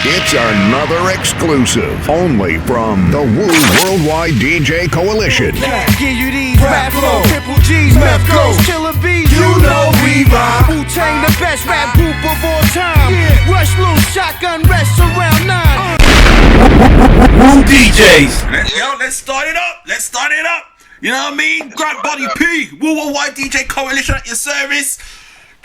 It's another exclusive, only from the Woo Worldwide DJ Coalition. Give you these rap flow, triple G's, meth goes, killer bees. You know we rhyme. Wu-Tang, the best rap group of all time. Rush loose, shotgun rests around 9. Woo DJs. Let's start it up. Let's start it up. You know what I mean? Grant Body P, Woo Worldwide DJ Coalition at your service.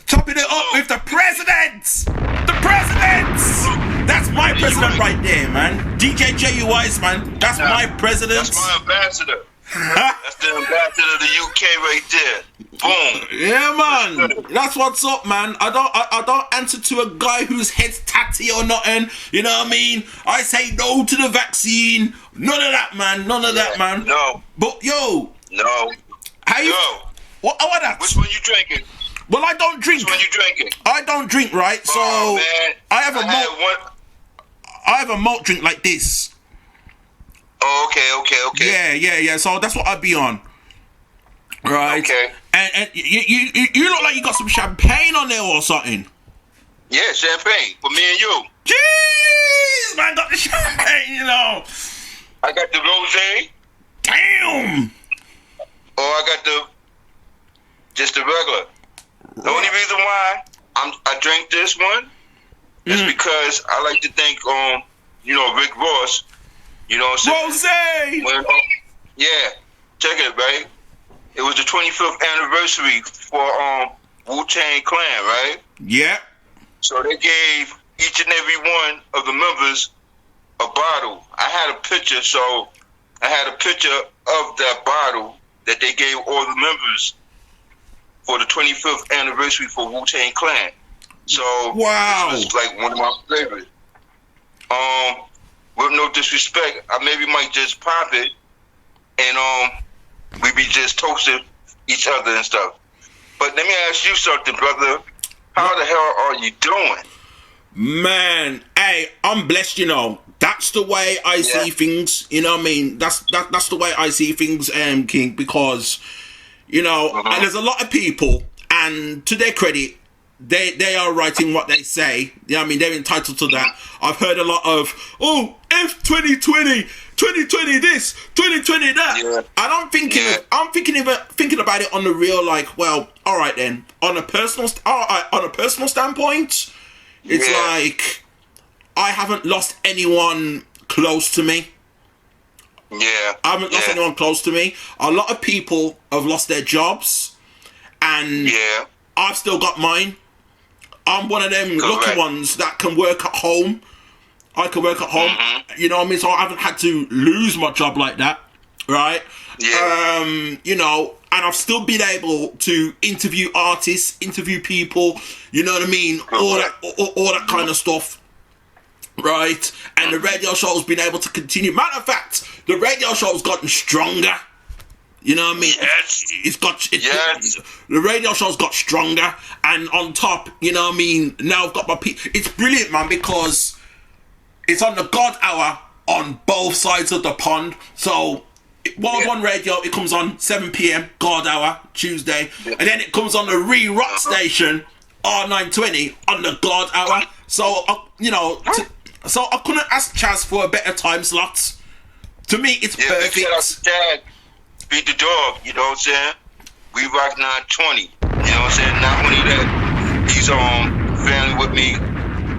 Topping it up with the presidents. The presidents. That's my president right there, man. DJ J.U. Wise, man. That's my president. That's my ambassador. That's the ambassador of the UK right there. Boom. Yeah, man. That's what's up, man. I don't answer to a guy whose head's tatty or nothing. You know what I mean? I say no to the vaccine. None of that, man. None of that, man. No. But yo. No. How you? No. What that? Which one you drinking? Well, I don't drink. Which one you drinking? I don't drink, right? So man. I have a malt drink like this. Oh, okay. Yeah. So that's what I'd be on. Right. Okay. And you look like you got some champagne on there or something. Yeah, champagne for me and you. Jeez, man, got the champagne, you know. I got the rosé. Damn. Or I got just the regular. The only reason why I drink this one is because I like to thank Rick Ross. You know what I'm saying? Rosé. Yeah, check it, right? It was the 25th anniversary for Wu-Tang Clan, right? Yeah. So they gave each and every one of the members a bottle. I had a picture of that bottle that they gave all the members for the 25th anniversary for Wu-Tang Clan. So wow, this was like one of my favorites. With no disrespect, I maybe might just pop it and we be just toasting each other and stuff. But let me ask you something, brother. How the hell are you doing? Man, hey, I'm blessed, you know. That's the way I see things, you know what I mean? That's the way I see things, King, because, you know, and there's a lot of people, and to their credit, they are writing what they say. You know what I mean? They're entitled to that. I've heard a lot of, F 2020 this, 2020 that. Yeah. I'm thinking about it on the real, like, well, all right then. On a personal standpoint, it's like I haven't lost anyone close to me. Yeah. I haven't lost anyone close to me. A lot of people have lost their jobs, and I've still got mine. I'm one of them lucky ones that can work at home. I can work at home, you know what I mean? So I haven't had to lose my job like that, right? Yeah. You know, and I've still been able to interview artists, interview people, you know what I mean? All that kind of stuff, right? And the radio show's been able to continue. Matter of fact, the radio show's gotten stronger. You know what I mean? Yes. The radio show's got stronger, and on top, you know what I mean? Now I've got my it's brilliant, man, because it's on the God hour on both sides of the pond. So, World One Radio, it comes on 7 p.m. God hour Tuesday, and then it comes on the Re-Rock station R920 on the God hour. So, so I couldn't ask Chaz for a better time slot. To me, it's perfect. Beat the dog, you know what I'm saying? We rock 920, you know what I'm saying? Not only that, he's family with me,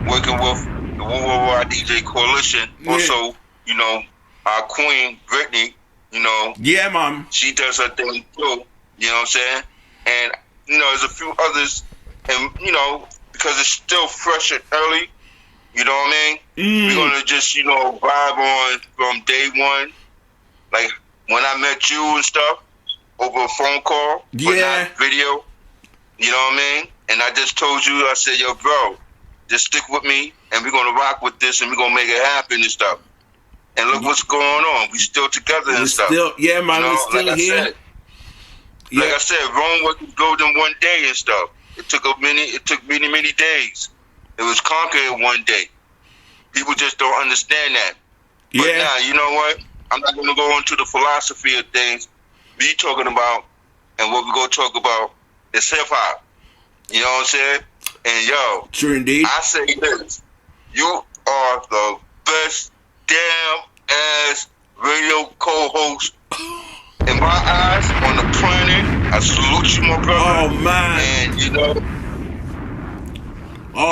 working with the Woo Worldwide DJ Coalition. Also, you know, our queen, Brittany, you know. Yeah, mom. She does her thing too, you know what I'm saying? And, you know, there's a few others, and, you know, because it's still fresh and early, you know what I mean? We're going to just, you know, vibe on from day one, like, when I met you and stuff over a phone call, but not video, you know what I mean? And I just told you, I said, yo, bro, just stick with me, and we're going to rock with this, and we're going to make it happen and stuff. And look what's going on. We still together and stuff. Yeah, man, we're still like here. Like I said, Rome wasn't golden one day and stuff. It took many days. It was conquered in one day. People just don't understand that. But now, you know what? I'm not going to go into the philosophy of things. We talking about, and what we're going to talk about is hip-hop. You know what I'm saying? And, yo, true indeed. I say this. You are the best damn ass radio co-host in my eyes on the planet. I salute you, my brother. Oh man. And you know,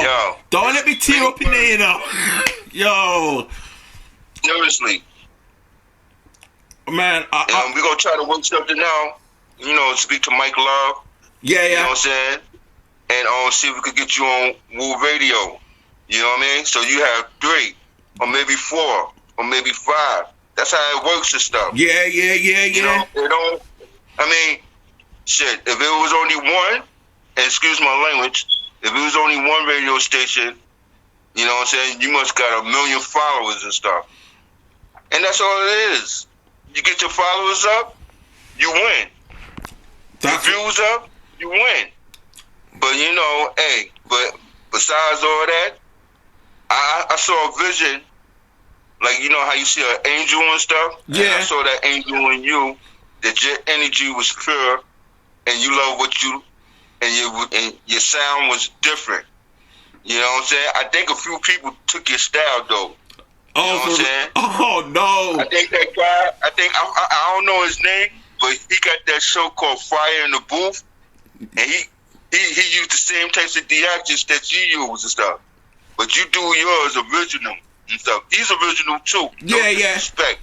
yo, don't let me tear up in there, you know. Yo, seriously, man. and we're gonna try to work something out. You know, speak to Mike Love. Yeah, You know yeah. what I'm saying? And see if we could get you on Woo Radio. You know what I mean? So you have 3, or maybe 4, or maybe 5. That's how it works and stuff. Yeah. You know, they don't. I mean, shit. If it was only one, and excuse my language, if it was only one radio station, you know what I'm saying, you must got 1 million followers and stuff. And that's all it is. You get your followers up, you win. That's Your views up, you win. But you know, hey, but besides all that, I saw a vision. Like, you know how you see an angel and stuff? Yeah. And I saw that angel in you, that your energy was pure, and you love what you, and your sound was different. You know what I'm saying? I think a few people took your style, though. You know what I'm saying? Oh, no. I think that guy, I don't know his name, but he got that show called Fire in the Booth, and he used the same types of theatrics that you use and stuff. But you do yours original and stuff. He's original too. No disrespect.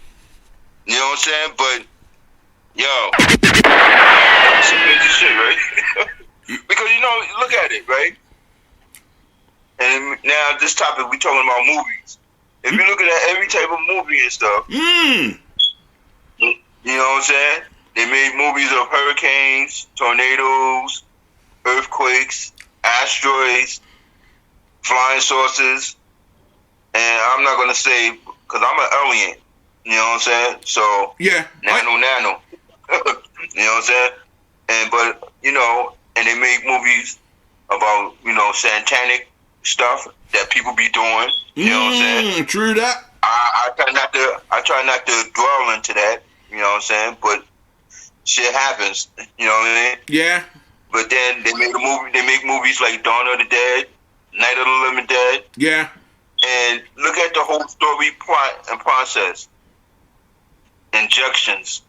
You know what I'm saying? But yo, that's some crazy shit, right? Because you know, look at it, right? And now this topic we talking about movies. If you're looking at every type of movie and stuff, you know what I'm saying? They made movies of hurricanes, tornadoes, earthquakes, asteroids, flying saucers, and I'm not gonna say because I'm an alien. You know what I'm saying? So Yeah. nano. You know what I'm saying? And but you know, and they make movies about, you know, satanic stuff that people be doing. You know what I'm saying? True that. I try not to dwell into that. You know what I'm saying? But shit happens. You know what I mean? Yeah. But then they make movies like Dawn of the Dead, Night of the Living Dead, Yeah. and look at the whole story plot and process. Injections.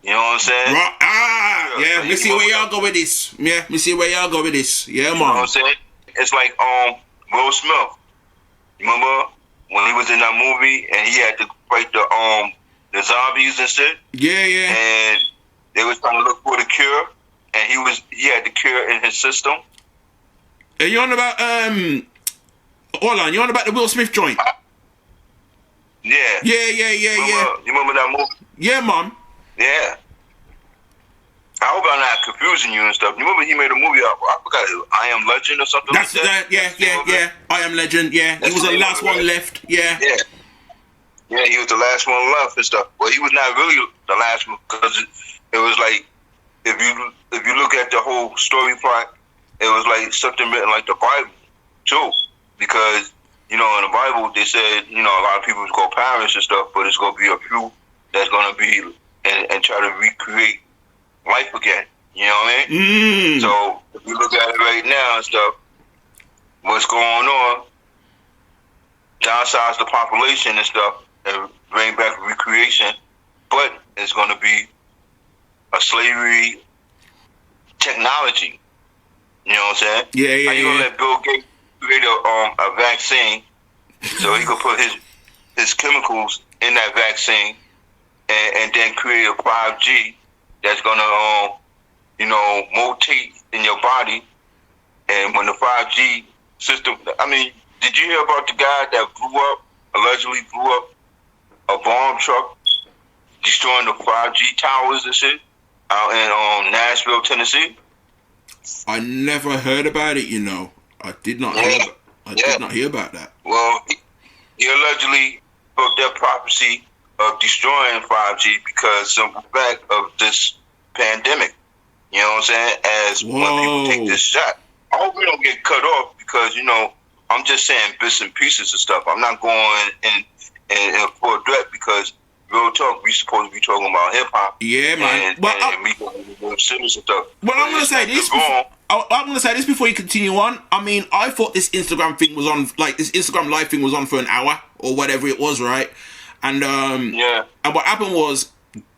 You know what I'm saying? Right. Yeah. Let me see where y'all go with this. Yeah. Let me see where y'all go with this. Yeah, You know what I'm man. saying? It's like Will Smith. You remember when he was in that movie and he had to fight the zombies and shit, Yeah. and they was trying to look for the cure, and he had the cure in his system. Are you on about hold on, you on about the Will Smith joint? Yeah. Yeah. You remember that movie? Yeah, man. Yeah. I hope I'm not confusing you and stuff. You remember he made a movie I forgot it, I Am Legend or something That's like that? yeah. I Am Legend, yeah. He That's was the the name last of it, one right? left, yeah. Yeah, he was the last one left and stuff. Well, he was not really the last one because it was like, if you look at the whole story plot, it was like something written like the Bible too, because you know in the Bible they said, you know, a lot of people go perish and stuff, but it's gonna be a few that's gonna be and try to recreate life again. You know what I mean? So if you look at it right now and stuff, what's going on? Downsize the population and stuff, and bring back recreation, but it's going to be a slavery technology. You know what I'm saying? Yeah. How you gonna let Bill Gates create a vaccine so he could put his chemicals in that vaccine and then create a 5G that's gonna you know, mutate in your body, and when the 5G system, I mean, did you hear about the guy that allegedly blew up a bomb truck, destroying the 5G towers and shit out in Nashville, Tennessee? I never heard about it, you know. I did not did not hear about that. Well, he allegedly broke that prophecy of destroying 5G because of the fact of this pandemic. You know what I'm saying? As when people take this shot. I hope we don't get cut off because, you know, I'm just saying bits and pieces of stuff. I'm not going in full depth because real talk, we supposed to be talking about hip hop. Yeah, man. And we going to be serious and stuff. Well, I'm gonna say this. I'm gonna say this before you continue on. I mean, I thought this Instagram thing was on, like this Instagram live thing was on for an hour or whatever it was, right? And Yeah. and what happened was,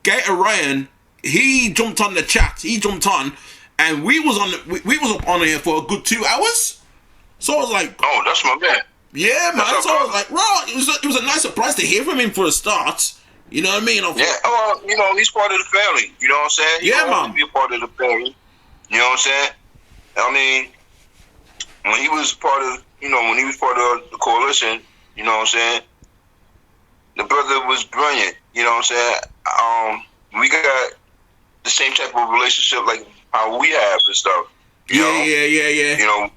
Gator Ryan, he jumped on the chat. He jumped on, and we was up on here for a good 2 hours. So I was like, Oh, that's my man. yeah, man. That's So I was okay. like, right, it was a nice surprise to hear from him for a start. You know what I mean? I thought, Yeah. Oh, you know, he's part of the family. You know what I'm saying? He Yeah, always man. Be a part of the family. You know what I'm saying? I mean, when he was part of the coalition, you know what I'm saying? The brother was brilliant. You know what I'm saying? We got the same type of relationship like how we have and stuff. You know? yeah. You know,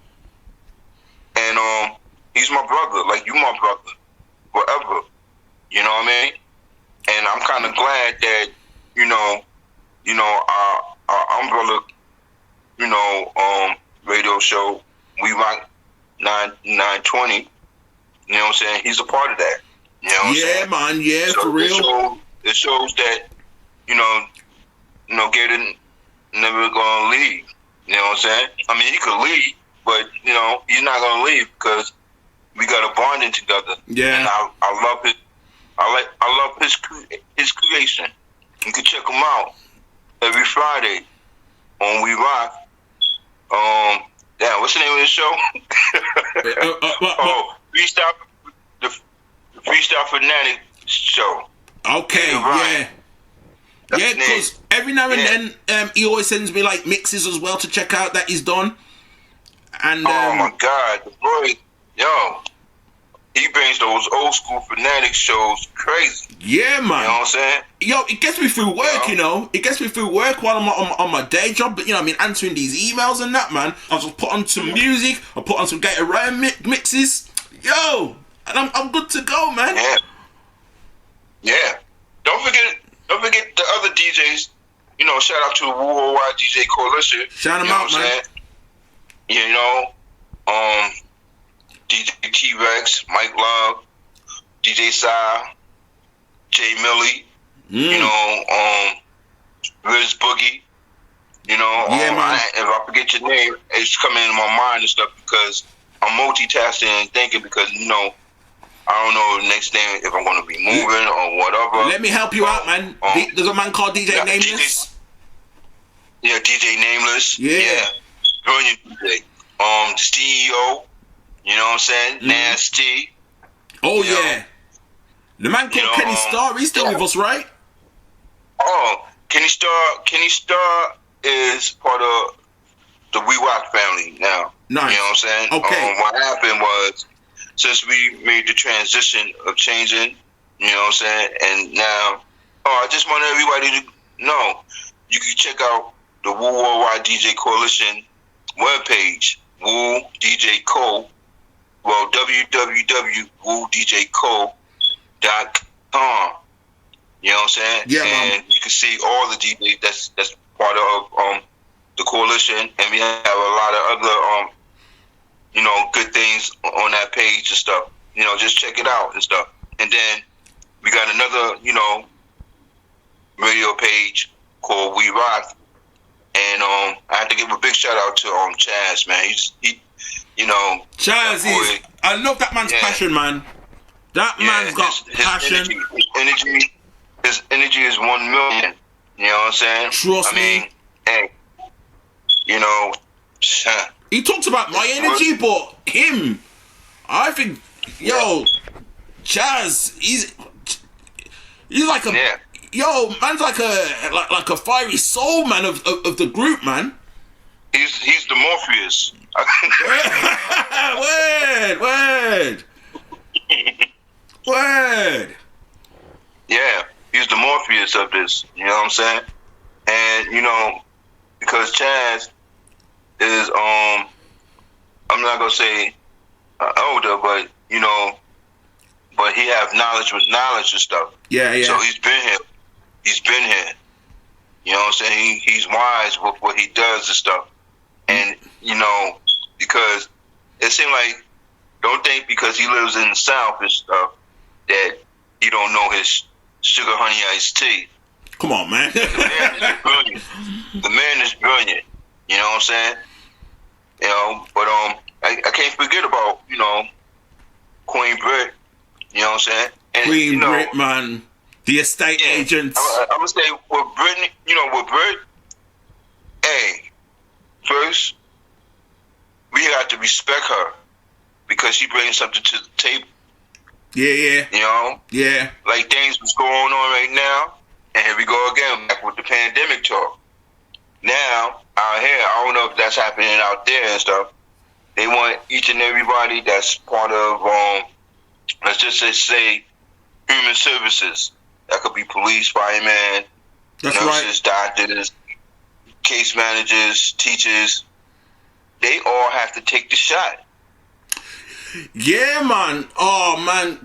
and he's my brother, like you my brother, forever. You know what I mean? And I'm kind of glad that our umbrella, radio show, We Rock 920. You know what I'm saying? He's a part of that. You know what I'm Yeah, saying? man. Yeah, So for real. it shows that Gator never gonna leave. You know what I'm saying? I mean, he could leave, but he's not gonna leave because we got a bonding together. Yeah. And I love it. I love his creation. You can check him out every Friday on We Rock. What's the name of the show? The Freestyle Fanatic Show. Okay, Yeah, right. yeah. That's Yeah, the name. because every now and Yeah. then he always sends me like mixes as well to check out that he's done. And Oh my God, the boy, he brings those old school Fanatic shows crazy. yeah, man. You know what I'm saying? Yo, it gets me through work, Yeah. you know. It gets me through work while I'm on my day job. But, answering these emails and that, man. I just put on some music. I put on some Gator Ryan mixes. Yo, and I'm good to go, man. Yeah. Yeah. Don't forget the other DJs. Shout out to the Worldwide DJ Coalition. Shout 'em You know out, what I'm man. saying? DJ T-Rex, Mike Love, DJ Sai, Jay Millie, Riz Boogie. Yeah, man. If I forget your name, it's coming into my mind and stuff because I'm multitasking and thinking because, I don't know the next name if I'm going to be moving or whatever. Let me help you out, man. There's a man called DJ Nameless. DJ Nameless. Yeah. Brilliant DJ. The CEO, you know what I'm saying? Nasty. Oh, You know, yeah. The man called know, Kenny Starr, he's still with us, right? Oh, Kenny Starr is part of the We Rock family now. Nice. You know what I'm saying? Okay. What happened was, since we made the transition of changing, you know what I'm saying? And now, I just want everybody to know, you can check out the Woo Worldwide DJ Coalition webpage, Woo DJ Co. Well, www.woodjco.com. You know what I'm saying? Yeah, man. And you can see all the DJs that's part of the coalition, and we have a lot of other good things on that page and stuff. Just check it out and stuff. And then we got another radio page called We Rock, and I have to give a big shout out to Chaz, man. Chaz is. I love that man's passion, man. That man's got passion. His energy is 1 million. You know what I'm saying? Trust me. Hey, He talks about my energy, but him, I think, Chaz, he's like a, man's like a fiery soul, man, of the group, man. He's the Morpheus. Word. Yeah, he's the Morpheus of this. You know what I'm saying? And because Chaz is I'm not gonna say older, but but he have knowledge with knowledge and stuff. Yeah. So he's been here. You know what I'm saying? He's wise with what he does and stuff. And because it seems like, don't think because he lives in the South and stuff that he don't know his sugar honey iced tea. Come on, man. The man is brilliant. The man is brilliant. You know what I'm saying? You know, but I can't forget about, you know, Queen Brit. You know what I'm saying? And, Queen you know, Brit, man. The estate agents. I'm gonna say with Britney, you know, with Brit, hey, first we have to respect her because she brings something to the table. Yeah. You know, Yeah. like things was going on right now, and here we go again back with the pandemic talk. Now out here, I don't know if that's happening out there and stuff. They want each and everybody that's part of let's just say human services. That could be police, firemen, That's nurses, doctors, case managers, teachers. They all have to take the shot. Yeah, man. Oh, man.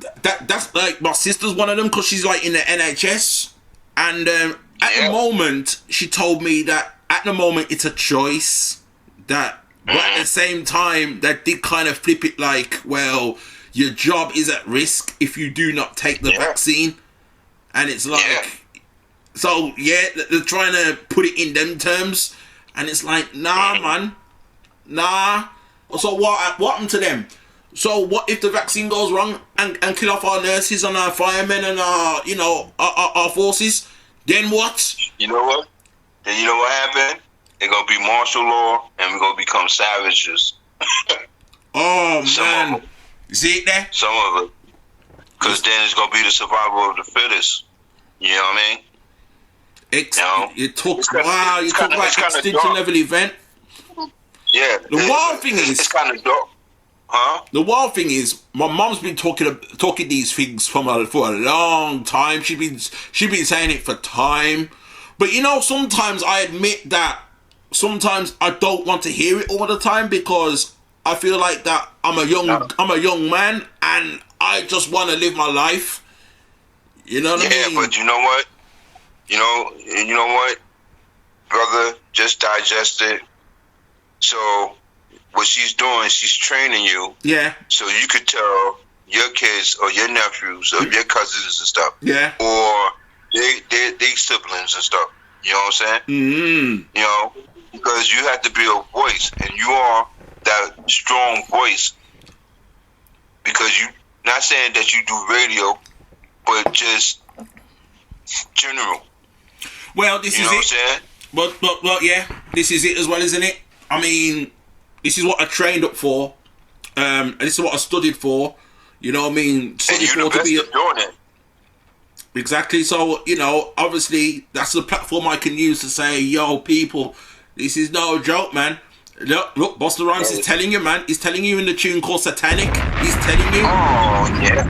That's like my sister's one of them because she's like in the NHS. And at Yeah. the moment, she told me that at the moment it's a choice. But at the same time, that did kind of flip it like, well, your job is at risk if you do not take the vaccine. And it's like, so yeah, they're trying to put it in them terms. And it's like, nah, man. Nah. So what happened to them? So what if the vaccine goes wrong and kill off our nurses and our firemen and our, you know, our forces? Then what? You know what? Then you know what happened? They're gonna be martial law, and we're gonna become savages. Oh, Some of man. them. You see it there? Some of it, because then it's gonna be the survival of the fittest. You know what I mean? No. You talk, It's kinda- wow, it's you talk kinda- about it's kinda extinction dark. level event. Yeah. The wild thing is- it's kind of dark, huh? The wild thing is, my mom's been talking these things for a long time. She's been saying it for time. But you know, sometimes I admit that sometimes I don't want to hear it all the time because I feel like that I'm a young man and I just want to live my life. You know what I Yeah, mean? but you know what? You know what, brother? Just digest it. So, what she's doing, she's training you Yeah, so you could tell your kids or your nephews or your cousins and stuff, yeah. or they siblings and stuff. You know what I'm saying? Mm. You know, because you have to be a voice, and you are that strong voice. Because you, not saying that you do radio, but just general. Well, this You is know what it. I'm saying? But yeah, this is it as well, isn't it? I mean, this is what I trained up for. And this is what I studied for. You know what I mean? And Studied you're the for to best be at doing it. exactly. So you know, obviously, that's the platform I can use to say, "Yo, people, this is no joke, man." Look, Busta Rhymes is telling you, man. He's telling you in the tune called Satanic. He's telling you, Oh, yeah.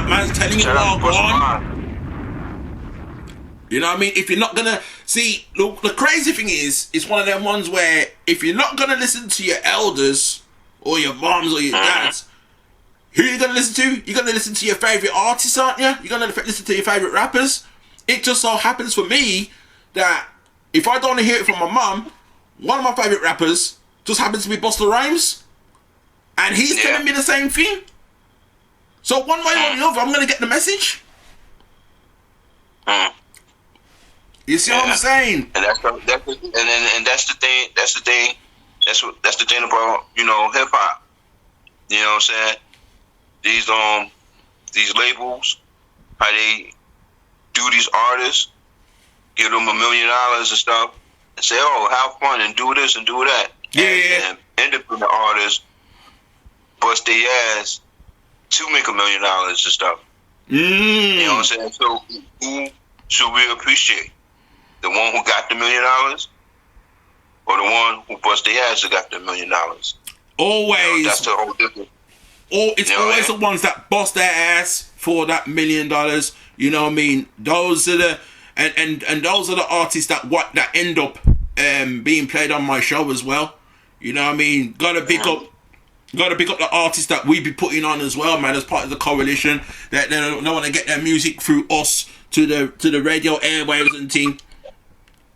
man's telling you, Shout out log to Busta on. Rhymes. You know what I mean? If you're not gonna see, look, the crazy thing is, it's one of them ones where if you're not gonna listen to your elders or your moms or your dads, who are you gonna listen to? You're gonna listen to your favorite artists, aren't you? You're gonna listen to your favorite rappers. It just so happens for me that if I don't want to hear it from my mum, one of my favorite rappers just happens to be Busta Rhymes, and he's telling me the same thing. So one way or the other, I'm gonna get the message. You see what I'm saying? And that's the thing. That's the thing. That's the thing about, you know, hip hop. You know what I'm saying? These labels, how they do these artists, give them $1 million and stuff, and say, "Oh, have fun and do this and do that." Yeah. And independent artists bust their ass to make $1 million and stuff. You know what I'm saying? So who should we appreciate? The one who got the $1 million, or the one who bust their ass and got the $1 million? Always. You know, that's the whole difference. It's You know always the what? ones that bust their ass for that $1 million. You know what I mean? Those are the and those are the artists that end up being played on my show as well. You know what I mean? Gotta pick up the artists that we be putting on as well, man, as part of the coalition. That they want to get their music through us to the radio airwaves and thing.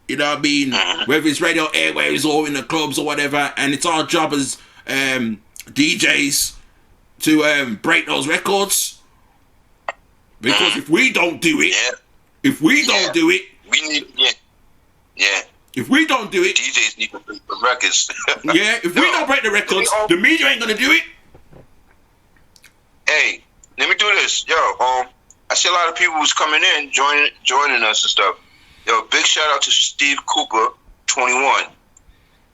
You know what I mean? Whether it's radio airwaves or in the clubs or whatever, and it's our job as DJs to break those records. Because if we don't do it, Yeah. do it, We need, yeah. If we don't do it, DJs need to break the records. yeah, if we don't break the records, the media ain't gonna do it. Hey, let me do this. Yo, I see a lot of people who's coming in, joining us and stuff. Yo, big shout out to Steve Cooper, 21.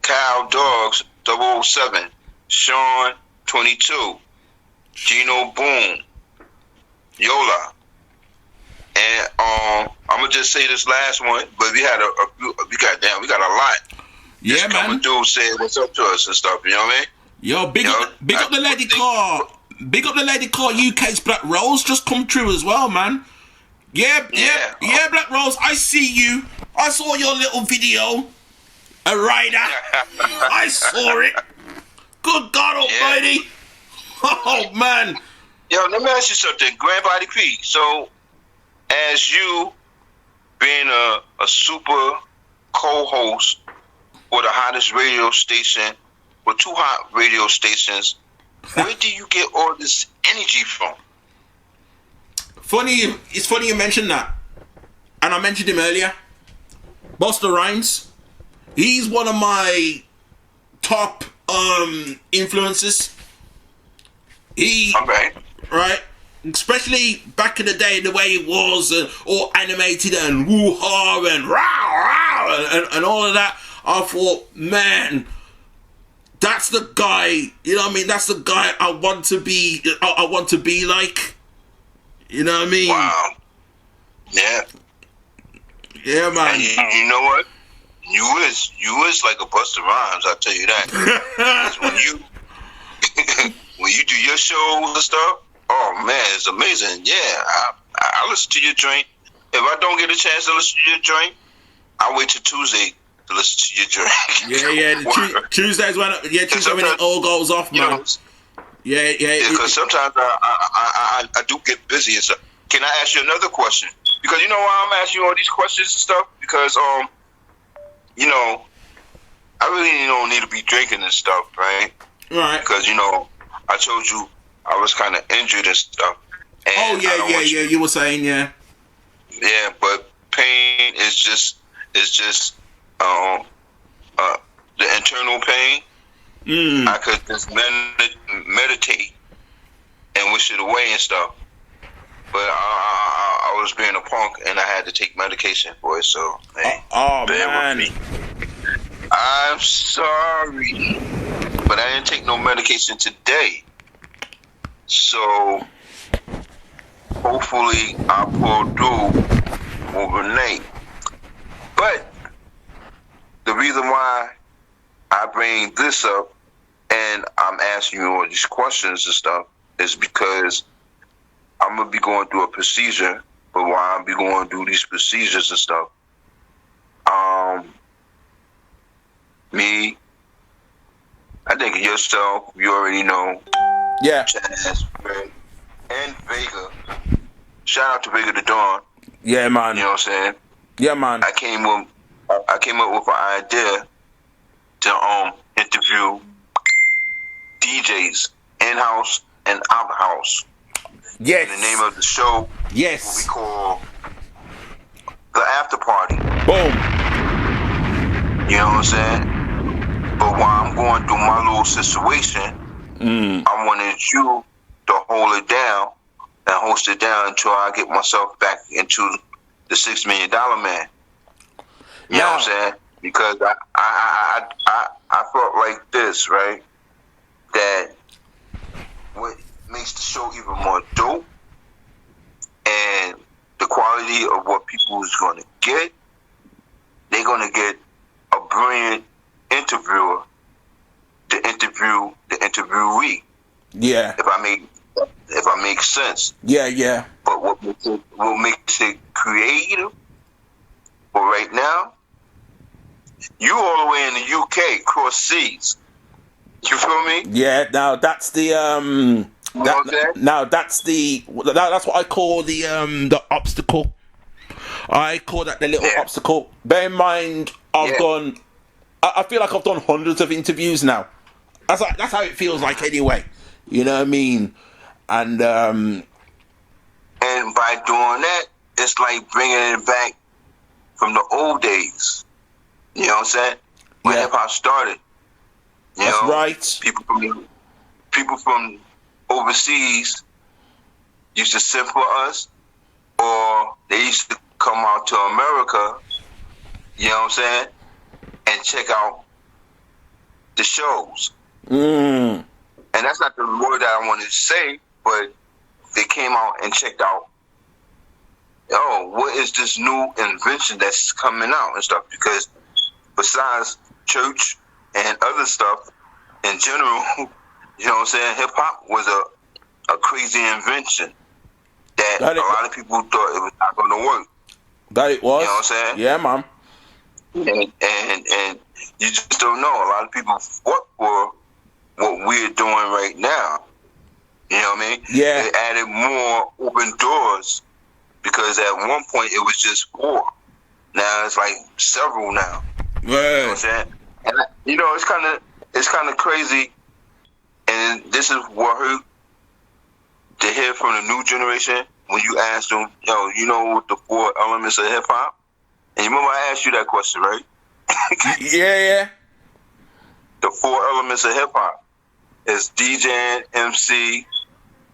Kyle Dogs, 007. Sean, 22. Gino Boone. Yola. And I'm gonna just say this last one, but we had we got a lot. Yeah, just man. Come dude saying what's up to us and stuff. You know what I mean? Yo, big up the lady car. Big up the lady car. UK's Black Rose just come true as well, man. Yeah, Black Rose. I see you. I saw your little video. A rider. I saw it. Good God Almighty. Oh man. Yo, let me ask you something, Grand Body P. So, as you being a super co-host for the hottest radio station, with 2 hot radio stations, where do you get all this energy from? It's funny you mentioned that. And I mentioned him earlier. Busta Rhymes. He's one of my top influences. Right? Especially back in the day, the way it was, all animated and woo-ha and rah and all of that. I thought, man, that's the guy. You know what I mean? That's the guy I want to be. I want to be like. You know what I mean? Wow. Yeah. Yeah, man. And you know what? You is like a Busta Rhymes. I'll tell you that. when you do your shows and stuff. Oh man, it's amazing. Yeah, I listen to your joint. If I don't get a chance to listen to your joint, I wait till Tuesday to listen to your joint. Yeah. Tuesdays when it all goes off, man. Yeah. Because sometimes I do get busy and stuff. Can I ask you another question? Because you know why I'm asking you all these questions and stuff? Because you know, I really don't need to be drinking and stuff, right? Right. Because you know, I told you I was kind of injured and stuff. And you were saying, yeah. Yeah, but pain is just the internal pain. I could just meditate and wish it away and stuff. But I was being a punk and I had to take medication for it. So, hey, man. with me. I'm sorry, but I didn't take no medication today. So, hopefully I'll pull through overnight. But the reason why I bring this up and I'm asking you all these questions and stuff is because I'm going to be going through a procedure. But while I'm be going through these procedures and stuff, I think yourself, you already know. Yeah. Chaz, Fred, and Vega. Shout out to Vega the Dawn. Yeah, man. You know what I'm saying? Yeah, man. I came up with an idea to interview DJs in-house and out-house. Yes. And the name of the show, yes, what we call The After Party. Boom. You know what I'm saying? But while I'm going through my little situation, I wanted you to hold it down and host it down until I get myself back into the $6 Million Man. You know what I'm saying? Because I felt like this, right? That what makes the show even more dope and the quality of what people is going to get, they're going to get a brilliant interviewer to interview the interviewee. Yeah. If I make sense. Yeah. But what makes it creative for right now, you all the way in the UK, cross seas. You feel me? Yeah, now that's the that's what I call the obstacle. I call that the little obstacle. Bear in mind, I feel like I've done hundreds of interviews now. That's how it feels like anyway. You know what I mean? And by doing that, it's like bringing it back from the old days. You know what I'm saying? When Yeah. hip hop started. You That's know, right. People from overseas used to send for us, or they used to come out to America, you know what I'm saying, and check out the shows. Mm. And that's not the word that I wanted to say, but they came out and checked out, what is this new invention that's coming out and stuff? Because besides church and other stuff in general, you know what I'm saying, hip hop was a crazy invention that a lot of people thought it was not going to work. That it was. You know what I'm saying? Yeah, man. And you just don't know. A lot of people fought for what we're doing right now. You know what I mean? Yeah. They added more open doors because at one point it was just 4. Now it's like several now. You know what I'm Right. saying? And it's kind of crazy. And this is what hurt to hear from the new generation when you ask them, you know what the 4 elements of hip hop? And you remember I asked you that question, right? Yeah. The 4 elements of hip hop is DJing, MC,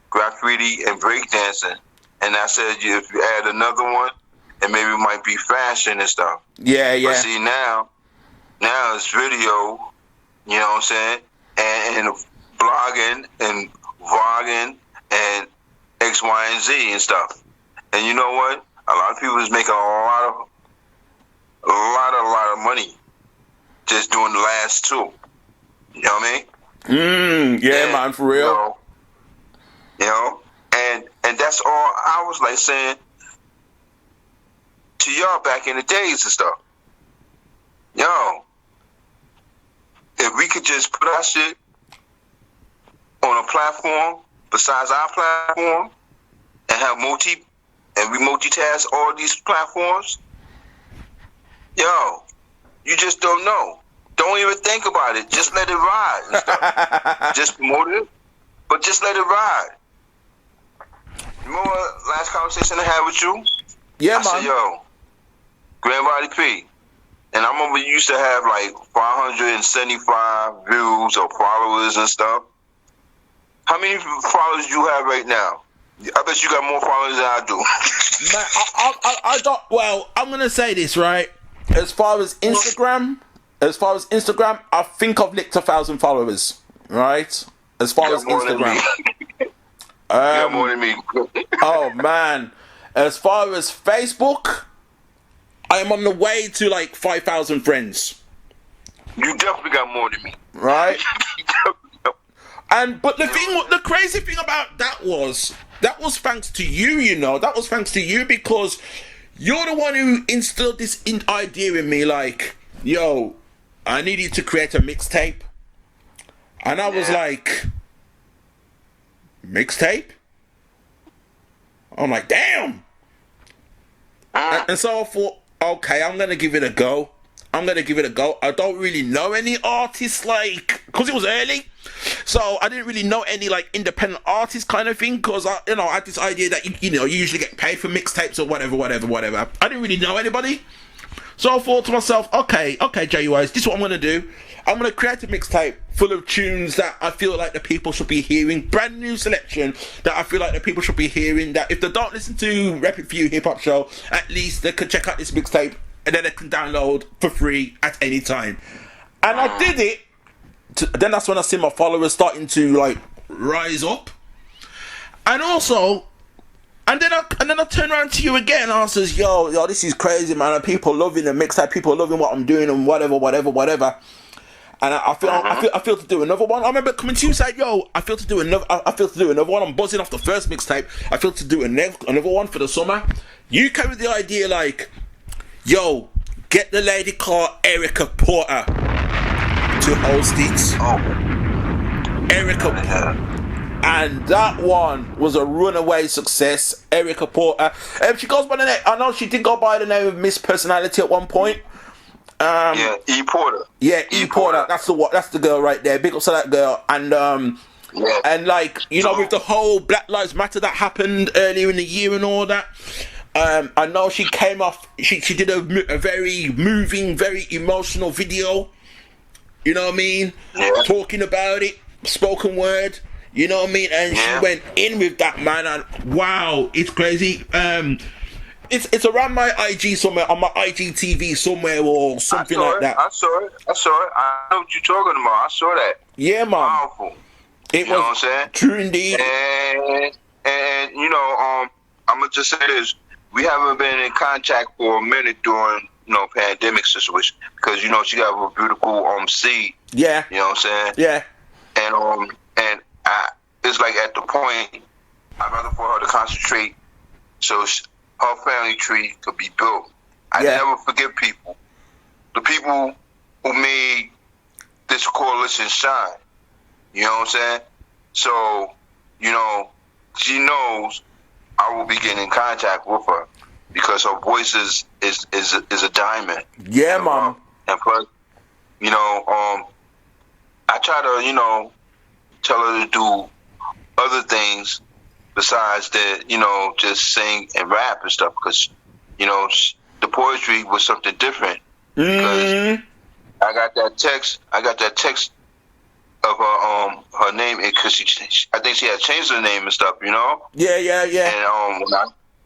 graffiti, and breakdancing. And I said if you add another one, and maybe it might be fashion and stuff. Yeah. But see now it's video, you know what I'm saying, and blogging and vlogging and X, Y, and Z and stuff. And you know what? A lot of people is making a lot of money just doing the last 2. You know what I mean? Yeah, man, for real. You know, and that's all I was like saying to y'all back in the days and stuff. If we could just put our shit on a platform besides our platform and have we multitask all these platforms, you just don't know. Don't even think about it. Just let it ride and stuff. Just promote it, but just let it ride. Remember last conversation I had with you? Yeah, I man. said, Grand Body P. And I remember you used to have like 575 views or followers and stuff. How many followers do you have right now? I bet you got more followers than I do. Man, I don't. Well, I'm gonna say this, right. As far as Instagram, I think I've nicked 1,000 followers, right? As far as Instagram. You got more than me. Oh man. As far as Facebook, I am on the way to like 5,000 friends. You definitely got more than me. Right? But the crazy thing about that was thanks to you, you know. That was thanks to you because you're the one who instilled this idea in me, like, yo, I needed to create a mixtape. And I was like, mixtape? I'm like, damn. And so I thought, okay, I'm going to give it a go. I don't really know any artists, like, because it was early. So I didn't really know any, like, independent artists kind of thing. Because, I had this idea that, you usually get paid for mixtapes or whatever. I didn't really know anybody. So I thought to myself, okay, JUIs, this is what I'm going to do. I'm going to create a mixtape full of tunes that I feel like the people should be hearing. Brand new selection that I feel like the people should be hearing. That if they don't listen to Rapid View Hip Hop Show, at least they can check out this mixtape and then they can download for free at any time. And I did it. Then that's when I see my followers starting to like rise up. And also, and then I turn around to you again and I says, yo, this is crazy, man. And people loving the mixtape, people loving what I'm doing and whatever. And I feel to do another one. I remember coming to you and saying, yo, I feel to do another one. I'm buzzing off the first mixtape. I feel to do another one for the summer. You came with the idea like, yo, get the lady called Erica Porter to host it. Erica Porter. And that one was a runaway success. Erica Porter. She goes by the name, I know she did go by the name of Miss Personality at one point. E Porter. Yeah, E Porter. That's the girl right there. Big ups to that girl. And and like, with the whole Black Lives Matter that happened earlier in the year and all that, I know she came off. She did a very moving, very emotional video. You know what I mean? Yeah. Talking about it, spoken word. You know what I mean? And Yeah. she went in with that, man. And wow, it's crazy. It's around my IG somewhere, on my IGTV somewhere or something like that. I saw it. I know what you're talking about. I saw that. Yeah, man. Powerful. It You know was what I'm saying? true indeed. And you know, I'm gonna just say this: we haven't been in contact for a minute during pandemic situation because she got a beautiful seed. Yeah. You know what I'm saying? Yeah. And it's like at the point I'd rather for her to concentrate so her family tree could be built. I Yeah. never forget people. The people who made this coalition shine. You know what I'm saying? So, she knows I will be getting in contact with her because her voice is a diamond. Yeah, man. And plus, I try to, tell her to do other things besides that, just sing and rap and stuff because, the poetry was something different. Because I got that text of her name because I think she had changed her name and stuff, Yeah.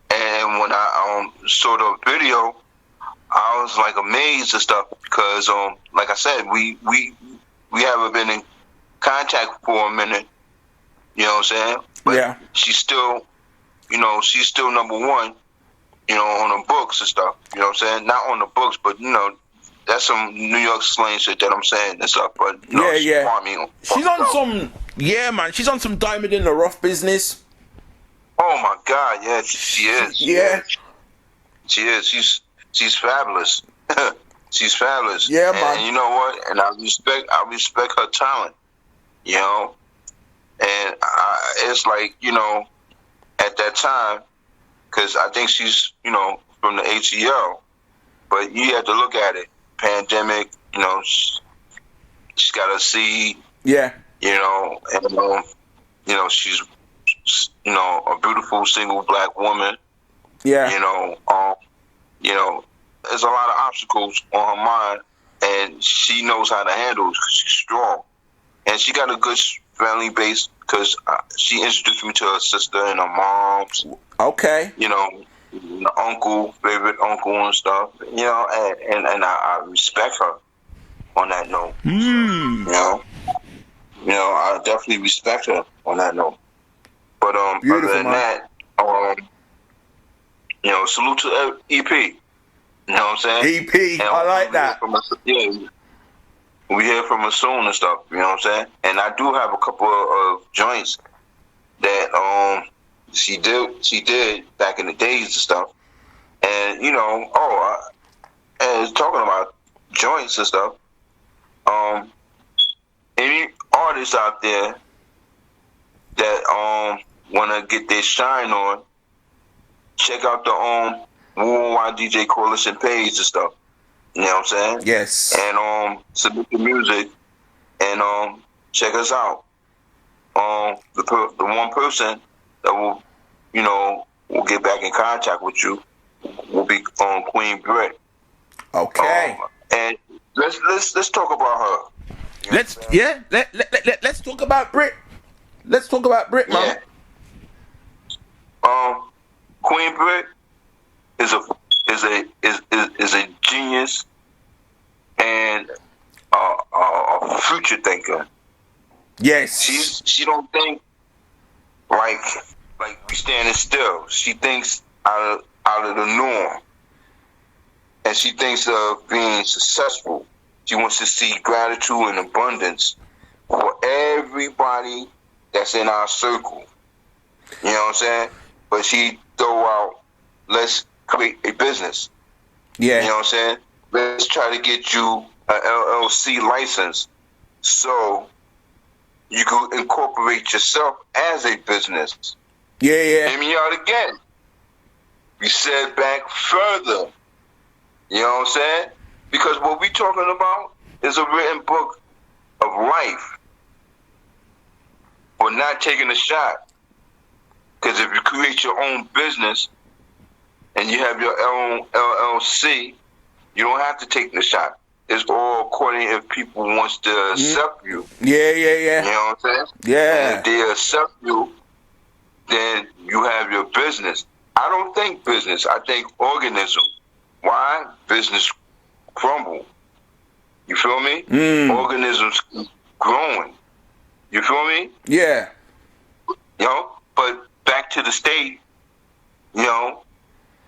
And when I saw the video, I was like amazed and stuff because like I said, we haven't been in contact for a minute. You know what I'm saying? But Yeah. she's still number one. On the books and stuff. You know what I'm saying? Not on the books, but that's some New York slang shit that I'm saying and stuff. But She's on some, man. She's on some diamond in the rough business. Oh my God, yeah, she is. Yeah. She is. She's fabulous. She's fabulous. Yeah, man. And you know what? And I respect her talent. And it's like at that time, because I think she's from the ATL, but you have to look at it. Pandemic, she's got a seed. Yeah. And she's a beautiful single black woman. Yeah. There's a lot of obstacles on her mind, and she knows how to handle it because she's strong, and she got a good family base because she introduced me to her sister and her moms. Okay. The favorite uncle and stuff. And I respect her on that note. I definitely respect her on that note. But Beautiful, other than man. that, salute to EP. You know what I'm saying? EP, I like that. We hear from her soon and stuff. You know what I'm saying? And I do have a couple of joints that she did back in the days and stuff. And and talking about joints and stuff. Any artists out there that want to get their shine on, check out the Worldwide DJ Coalition page and stuff. You know what I'm saying? Yes. And submit the music and check us out. The one person that will get back in contact with you will be Queen Britt. Okay. And let's talk about her. Let's talk about Britt. Let's talk about Britt, man. Yeah. Queen Britt is a genius and a future thinker. Yes. She don't think like we standing still. She thinks out of the norm, and she thinks of being successful. She wants to see gratitude and abundance for everybody that's in our circle. You know what I'm saying? But she throw out, let's create a business. Yeah. You know what I'm saying? Let's try to get you an LLC license so you can incorporate yourself as a business. Yeah. Hear me out again. We said back further. You know what I'm saying? Because what we talking about is a written book of life for not taking a shot. Because if you create your own business and you have your own LLC, you don't have to take the shot. It's all according if people wants to accept you. Yeah. You know what I'm saying? Yeah. And if they accept you, then you have your business. I don't think business. I think organism. Why? Business crumble. You feel me? Organisms growing. You feel me? Yeah. You know? But back to the state, you know,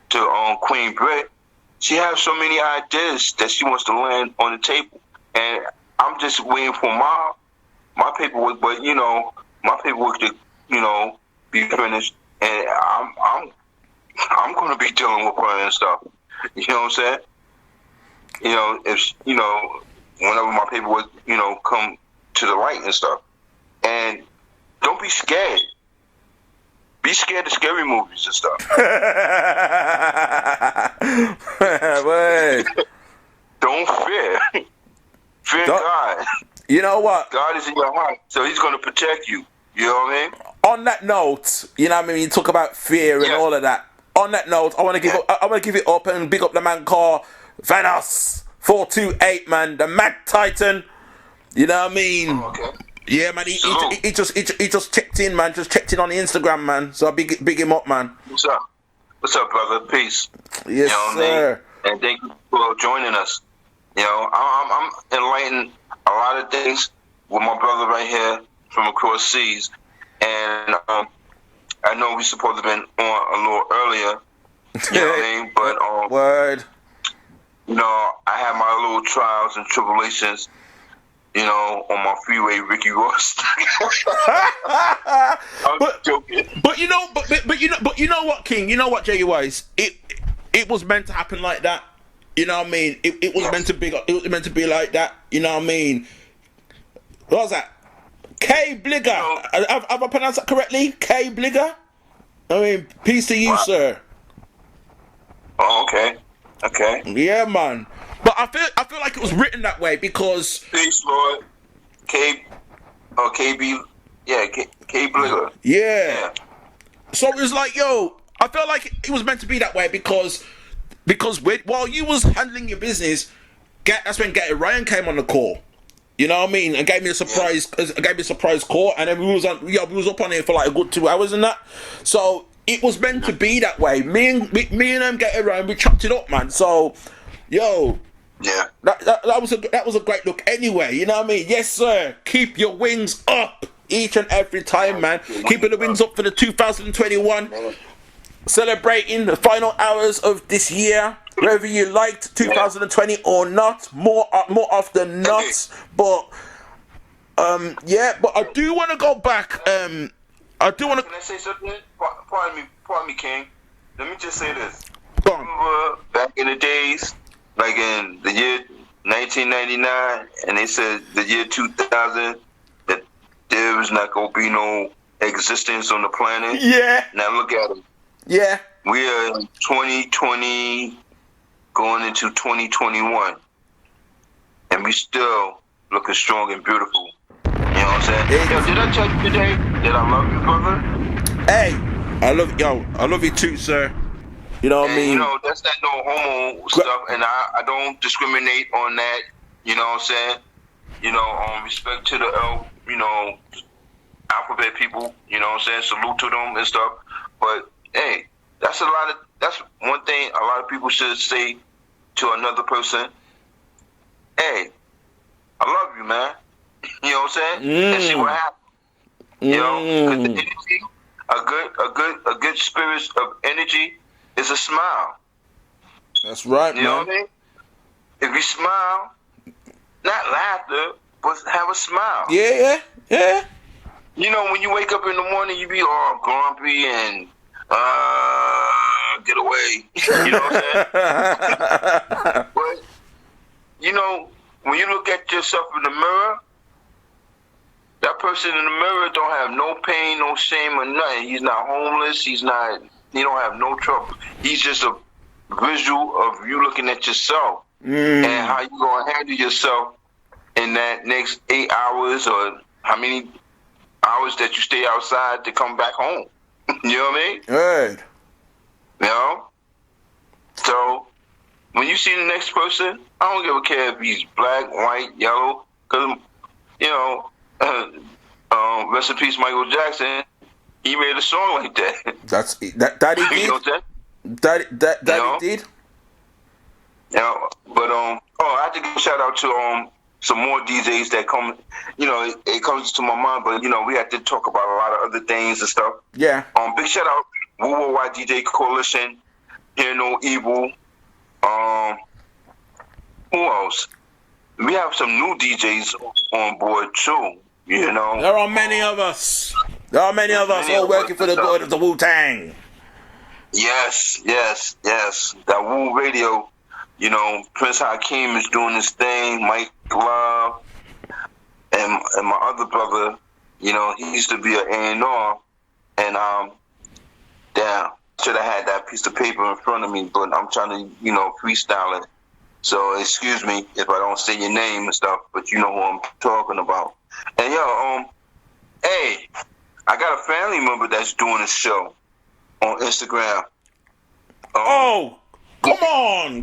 to Queen Brit, she has so many ideas that she wants to land on the table. And I'm just waiting for my paperwork, but you know, my paperwork to, you know, be finished, and I'm gonna be dealing with her and stuff. You know what I'm saying? You know, if you know, whenever my paperwork, you know, come to the light and stuff. And don't be scared. Be scared of scary movies and stuff. Word. Don't fear. Fear God. You know what? God is in your heart, so He's gonna protect you. You know what I mean? On that note, you know what I mean. You talk about fear and all of that. On that note, I want to give it up and big up the man called Vanos 428, man, the Mad Titan. You know what I mean? Oh, okay. Yeah, man. He just checked in, man. Just checked in on the Instagram, man. So I big him up, man. What's up? What's up, brother? Peace. Yes, you know sir. I mean? And thank you for joining us. You know, I'm enlightening a lot of things with my brother right here from across seas, and I know we supposed to have been on a little earlier. You know what I mean? But Word. you know, I had my little trials and tribulations. You know, on my freeway, Ricky Ross. I'm joking. But you know what, King? You know what, J. Wise? It was meant to happen like that. You know what I mean? It was meant to be. It was meant to be like that. You know what I mean? What was that? K Bligger. Have I pronounced that correctly? K Bligger. I mean, peace to you, sir. Oh, okay. Okay. Yeah, man. But I feel like it was written that way because Peace, Lord. KB. Yeah, K Bligger. Yeah. So it was like, yo, I felt like it was meant to be that way because while you was handling your business, that's when Get It Ryan came on the call. You know what I mean? And gave me a surprise. Gave me a surprise call, and then we was up on it for like a good 2 hours and that. So it was meant to be that way. Me and them Get It Ryan, we chopped it up, man. So, yo. Yeah. That was a great look anyway, you know what I mean? Yes, sir. Keep your wings up each and every time, man. Keeping the wings up for the 2021. Celebrating the final hours of this year. Whether you liked 2020 or not, more often not. But but I do want to go back. Can I say something? Pardon me, King. Let me just say this. Go on. Remember back in the days, like in the year 1999, and they said the year 2000 that there was not gonna be no existence on the planet. Yeah. Now look at it. Yeah. We are in 2020, going into 2021, and we still looking strong and beautiful. You know what I'm saying? Yo, did I tell you today that I love you, brother? Hey, I love you too, sir. You know what I mean? You know, that's not no homo stuff, and I don't discriminate on that. You know what I'm saying? You know, respect to the alphabet people. You know what I'm saying? Salute to them and stuff. But hey, that's one thing a lot of people should say to another person. Hey, I love you, man. You know what I'm saying? And see what happens. You know, 'cause the energy, a good spirit of energy is a smile. That's right, you man. You know what I mean? If you smile, not laughter, but have a smile. Yeah. You know, when you wake up in the morning, you be all grumpy and get away. You know what I'm saying? But you know, when you look at yourself in the mirror, that person in the mirror don't have no pain, no shame, or nothing. He's not homeless. He don't have no trouble. He's just a visual of you looking at yourself and how you gonna handle yourself in that next 8 hours or how many hours that you stay outside to come back home. You know what I mean? Good. You know? see the next person, I don't give a care if he's black, white, yellow, because, you know, rest in peace, Michael Jackson, he made a song like that. That he You know did. what I'm saying? That he did. Yeah, but I have to give a shout out to some more DJs that come. You know, it comes to my mind, but you know, we have to talk about a lot of other things and stuff. Yeah. Big shout out Worldwide DJ Coalition. Hear No Evil. Who else? We have some new DJs on board too. You know, There are many of us. There are many of us all working for the good of the Wu-Tang. Yes. That Wu Radio. You know, Prince Hakeem is doing his thing. Mike Love and my other brother, you know, he used to be an A&R, and damn, should have had that piece of paper in front of me, but I'm trying to, you know, freestyle it. So excuse me if I don't say your name and stuff, but you know who I'm talking about. And hey, I got a family member that's doing a show on Instagram. Oh, come on!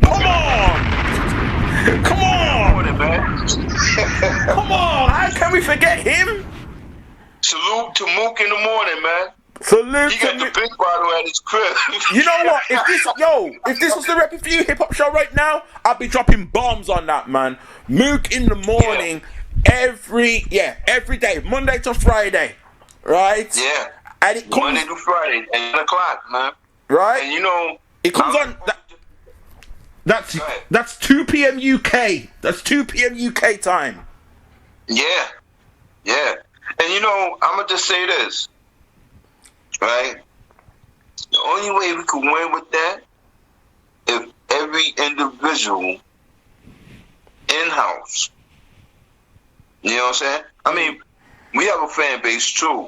Morning, man. Come on! How can we forget him? Salute to Mook in the morning, man. Salute He got to the me. big bottle at his crib. You know what? If this was the Rep For You hip hop show right now, I'd be dropping bombs on that, man. Mook in the morning, every day, Monday to Friday, right? Yeah. And it comes Monday to Friday, 8 o'clock, man. right. And you know, It comes on. That's 2 p.m. UK. That's 2 p.m. UK time. Yeah. And you know, I'm gonna just say this, right? The only way we could win with that if every individual in-house, you know what I'm saying? I mean, we have a fan base too,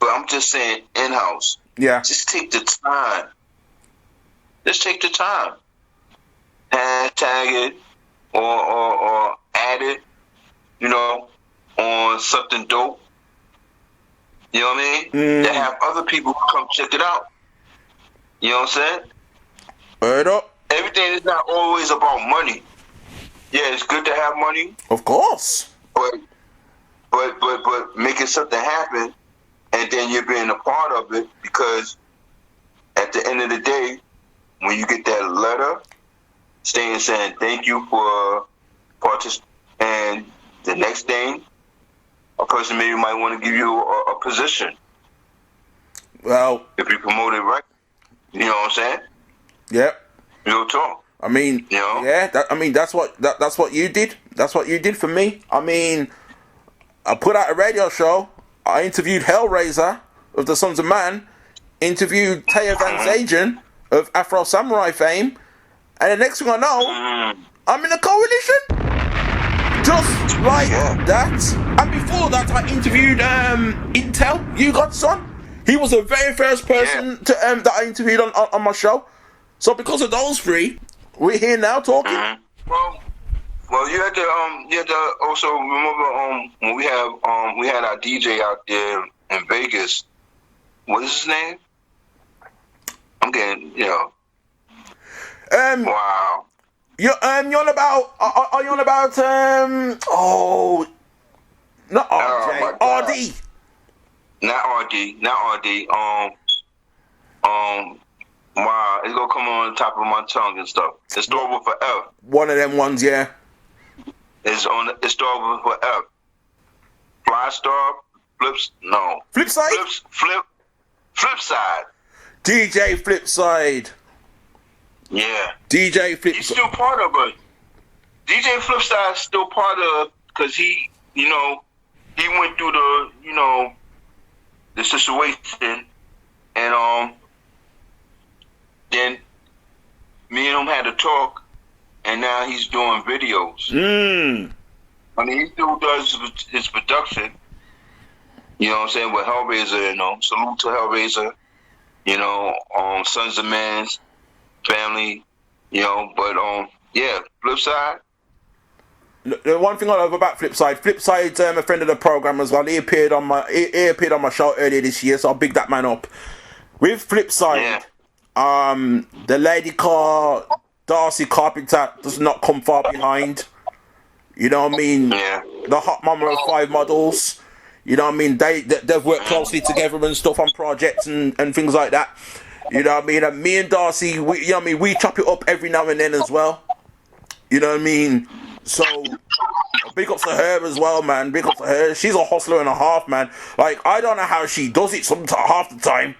but I'm just saying in-house. Yeah. Just take the time. Hashtag it or add it, you know, on something dope. You know what I mean? To have other people come check it out. You know what I'm saying? Word up. Everything is not always about money. Yeah, it's good to have money, Of course. but making something happen, and then you're being a part of it, because at the end of the day, when you get that letter saying thank you for participating, and the next thing, a person maybe might want to give you a position Well, if you promote it right. You know what I'm saying? yep. Real talk. I mean, You know? yeah. That's what you did. That's what you did for me. I mean, I put out a radio show. I interviewed Hellraiser of the Sons of Man. Interviewed Taya Van Zagen of Afro Samurai fame. And the next thing I know, I'm in a coalition. Just like that. And before that, I interviewed Intel, You Godson. He was the very first person to that I interviewed on my show. So because of those three, we're here now talking. Well, you had to also remember when we had our DJ out there in Vegas. What is his name? I'm getting, you know. Wow. You're on about? Are you on about? Not RJ. my RD. Not RD. Wow, it's gonna come on the top of my tongue and stuff. It's started with F. One of them ones, yeah. It's started with F. Fly Star, Flip side. Flip side. DJ Flipside. Yeah. DJ Flip. He's still part of it. DJ Flipside is still part of, because he, you know, he went through the, you know, the situation, and then me and him had to talk, and now he's doing videos. I mean, he still does his production. You know what I'm saying, with Hellraiser, you know, salute to Hellraiser, you know, Sons of Man's family, you know, but yeah, Flipside. The one thing I love about Flipside's a friend of the program as well. He appeared on my show earlier this year, so I'll big that man up. With Flipside, the lady called Darcy Carpenter does not come far behind. You know what I mean? Yeah. The Hot Mama of 5 models. You know what I mean? They've worked closely together and stuff on projects and things like that. You know what I mean? And me and Darcy, we, you know what I mean? We chop it up every now and then as well. You know what I mean? So, big ups to her as well, man. Big ups to her. She's a hustler and a half, man. Like, I don't know how she does it half the time.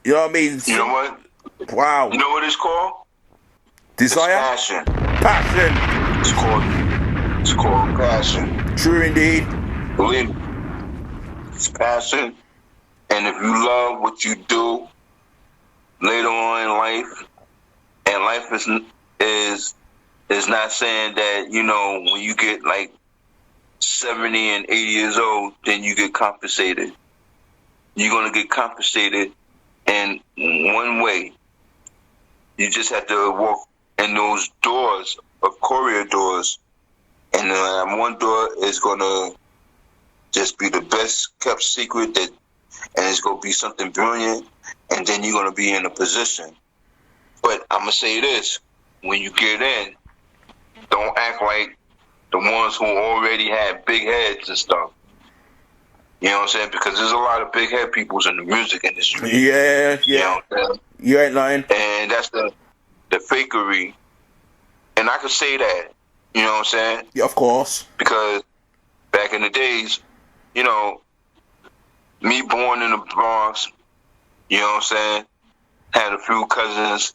You know what I mean? You know what? Wow. You know what it's called? Desire? It's passion. Passion. It's called passion. True indeed. Believe me. It's passion. And if you love what you do later on in life, and life is not saying that, you know, when you get like 70 and 80 years old, then you get compensated. You're going to get compensated in one way. You just have to walk in those doors of courier doors, and one door is going to just be the best kept secret, and it's going to be something brilliant, and then you're going to be in a position. But I'm going to say this, when you get in, don't act like the ones who already had big heads and stuff. You know what I'm saying? Because there's a lot of big head peoples in the music industry. Yeah. You know what I'm saying? You ain't lying. And that's the fakery. And I could say that, you know what I'm saying? Yeah, of course. Because back in the days, you know, me born in the Bronx, you know what I'm saying, had a few cousins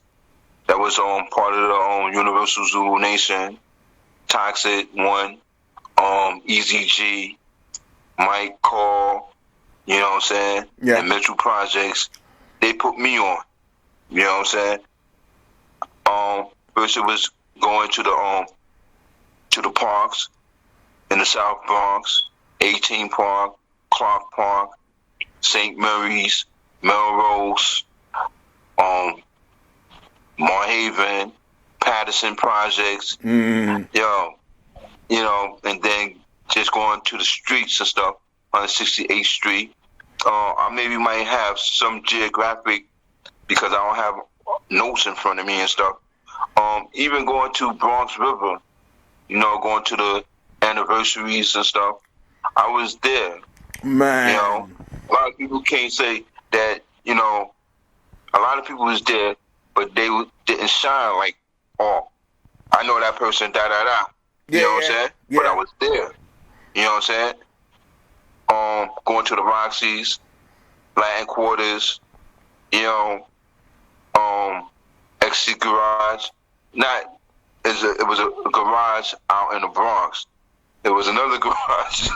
that was on part of the Universal Zulu Nation, Toxic One, Easy G, Mike Call, you know what I'm saying, yeah. and Metro Projects. They put me on, you know what I'm saying. First it was going to the parks in the South Bronx, 18 Park, Clark Park, St. Mary's, Melrose, Marhaven, Patterson Projects, you know, and then just going to the streets and stuff on 68th Street. I maybe might have some geographic, because I don't have notes in front of me and stuff. Even going to Bronx River, you know, going to the anniversaries and stuff, I was there. Man. You know, a lot of people can't say that, you know, a lot of people was there, but they didn't shine like, oh, I know that person, da-da-da. You know what I'm saying? Yeah. But I was there. You know what I'm saying? Going to the Roxy's, Latin Quarters, you know, XC Garage. It was a garage out in the Bronx. It was another garage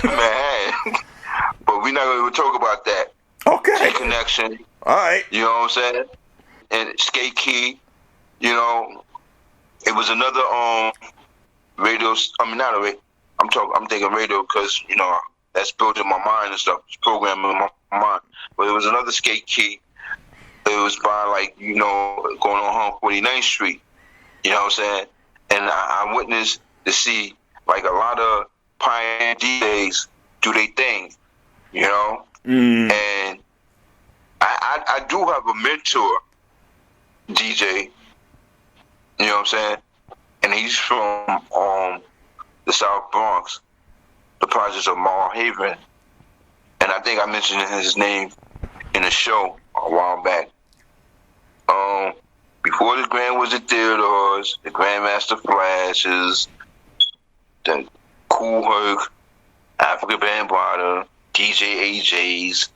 in Manhattan. But we're not going to talk about that. Okay. Connection. All right. You know what I'm saying? And Skate Key, you know, it was another radio. I mean, not a radio. I'm thinking radio because, you know, that's built in my mind and stuff. It's programmed in my mind. But it was another Skate Key. It was by, like, you know, going on 149th Street. You know what I'm saying? And I witnessed to see, like, a lot of pioneer DJs do their thing, you know? And I do have a mentor DJ, you know what I'm saying? And he's from the South Bronx, the projects of Marhaven. And I think I mentioned his name in a show a while back. Before the Grand Wizard Theodores, the Grandmaster Flashes, the Cool Herc, Africa Bambaataa, DJ AJs,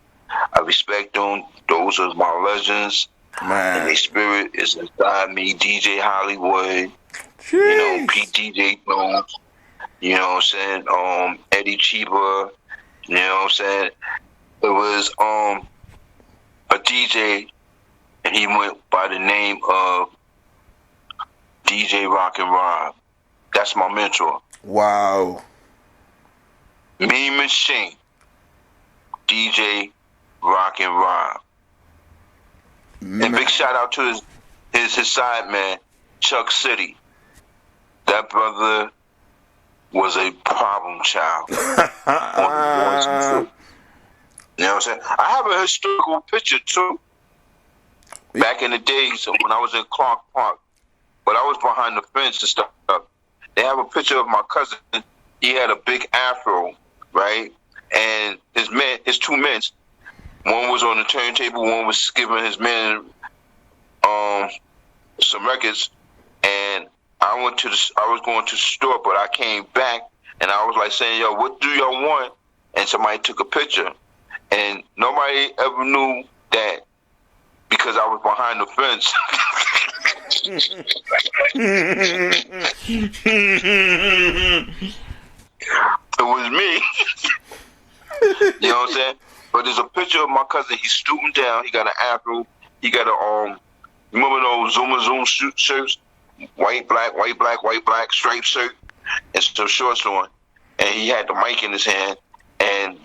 I respect them. Those are my legends. Man. And their spirit is inside me. DJ Hollywood, Jeez. you know, Pete DJ Jones, you know what I'm saying? Eddie Chiba, you know what I'm saying? It was a DJ, and he went by the name of DJ Rock and Rob. That's my mentor. Wow. Mean Machine, DJ Rock and Rob. And big shout out to his side man, Chuck City. That brother was a problem child. You know what I'm saying? I have a historical picture too. Back in the days when I was in Clark Park, but I was behind the fence and stuff. They have a picture of my cousin. He had a big afro, right? And his two men, one was on the turntable, one was giving his man some records. And I was going to the store, but I came back and I was like saying, "Yo, what do y'all want?" And somebody took a picture, and nobody ever knew that because I was behind the fence. It was me. You know what I'm saying? But there's a picture of my cousin. He's stooping down. He got an afro. He got a remember those Zoom shirts? White, black, striped shirt, and some shorts on. And he had the mic in his hand. And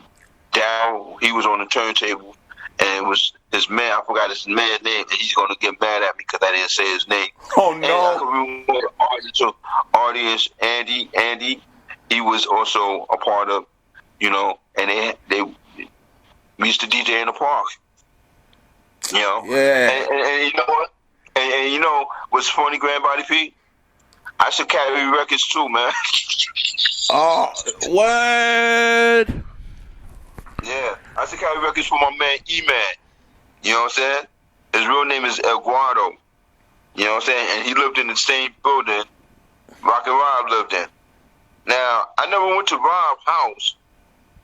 down, he was on the turntable. And it was his man. I forgot his man's name. And he's gonna get mad at me because I didn't say his name. Oh And I no! can remember the audience, Andy. He was also a part of, and we used to DJ in the park. Yeah. And you know what? And you know what's funny, Grandbody P? I should carry records too, man. Oh, word! Yeah, I should carry records for my man E-Man. You know what I'm saying? His real name is Eduardo. You know what I'm saying? And he lived in the same building Rock and Rob lived in. Now, I never went to Rob's house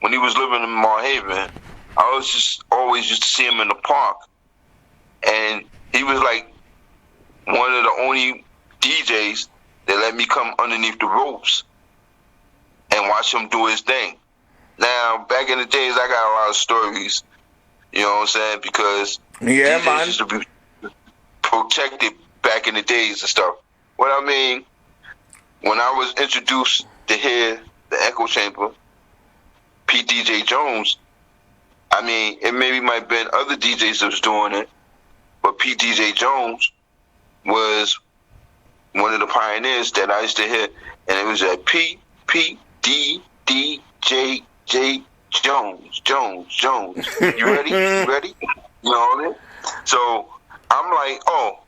when he was living in Marhaven. I was just always used to see him in the park. And he was like one of the only DJs that let me come underneath the ropes and watch him do his thing. Now, back in the days, I got a lot of stories, you know what I'm saying? Because Yeah, DJs man. used to be protected back in the days and stuff. What I mean, when I was introduced to hear the Echo Chamber, Pete DJ Jones, I mean, it maybe might have been other DJs that was doing it, but Pete DJ Jones was one of the pioneers that I used to hear, and it was at P D D J J Jones. You ready? You ready? You know what I mean? So I'm like, oh,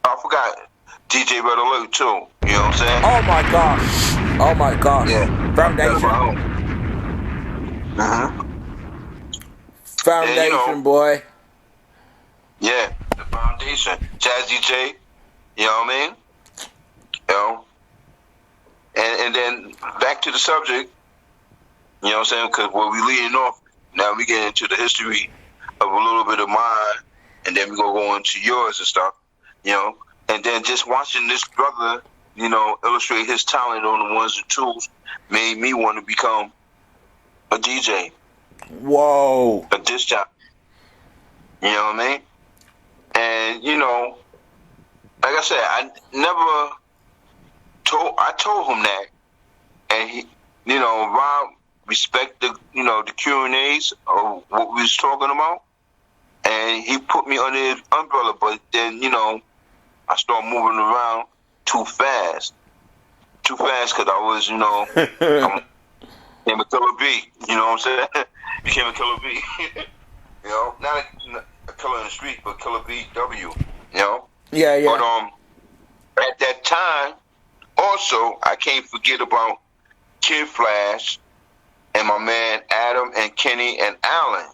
I forgot DJ Red Alert too. You know what I'm saying? Oh my gosh! Oh my gosh! Yeah. Foundation, foundation, And, you know, boy. Yeah, the foundation. Jazzy J, you know what I mean? You know? And then back to the subject, you know what I'm saying? Because what we leading off, now we get into the history of a little bit of mine, and then we gonna go into yours and stuff, you know? And then just watching this brother, you know, illustrate his talent on the ones and twos made me want to become a DJ, Whoa! a disc jockey. You know what I mean? And, you know, like I said, I told him that, and he, you know, Rob respect the, you know, the Q&As of what we was talking about, and he put me under his umbrella, but then, you know, I started moving around too fast because I was, you know, became a killer bee, you know what I'm saying? Became a killer bee, you know, not a killer in the street, but killer BW, you know? Yeah. But at that time, also, I can't forget about Kid Flash and my man Adam and Kenny and Alan,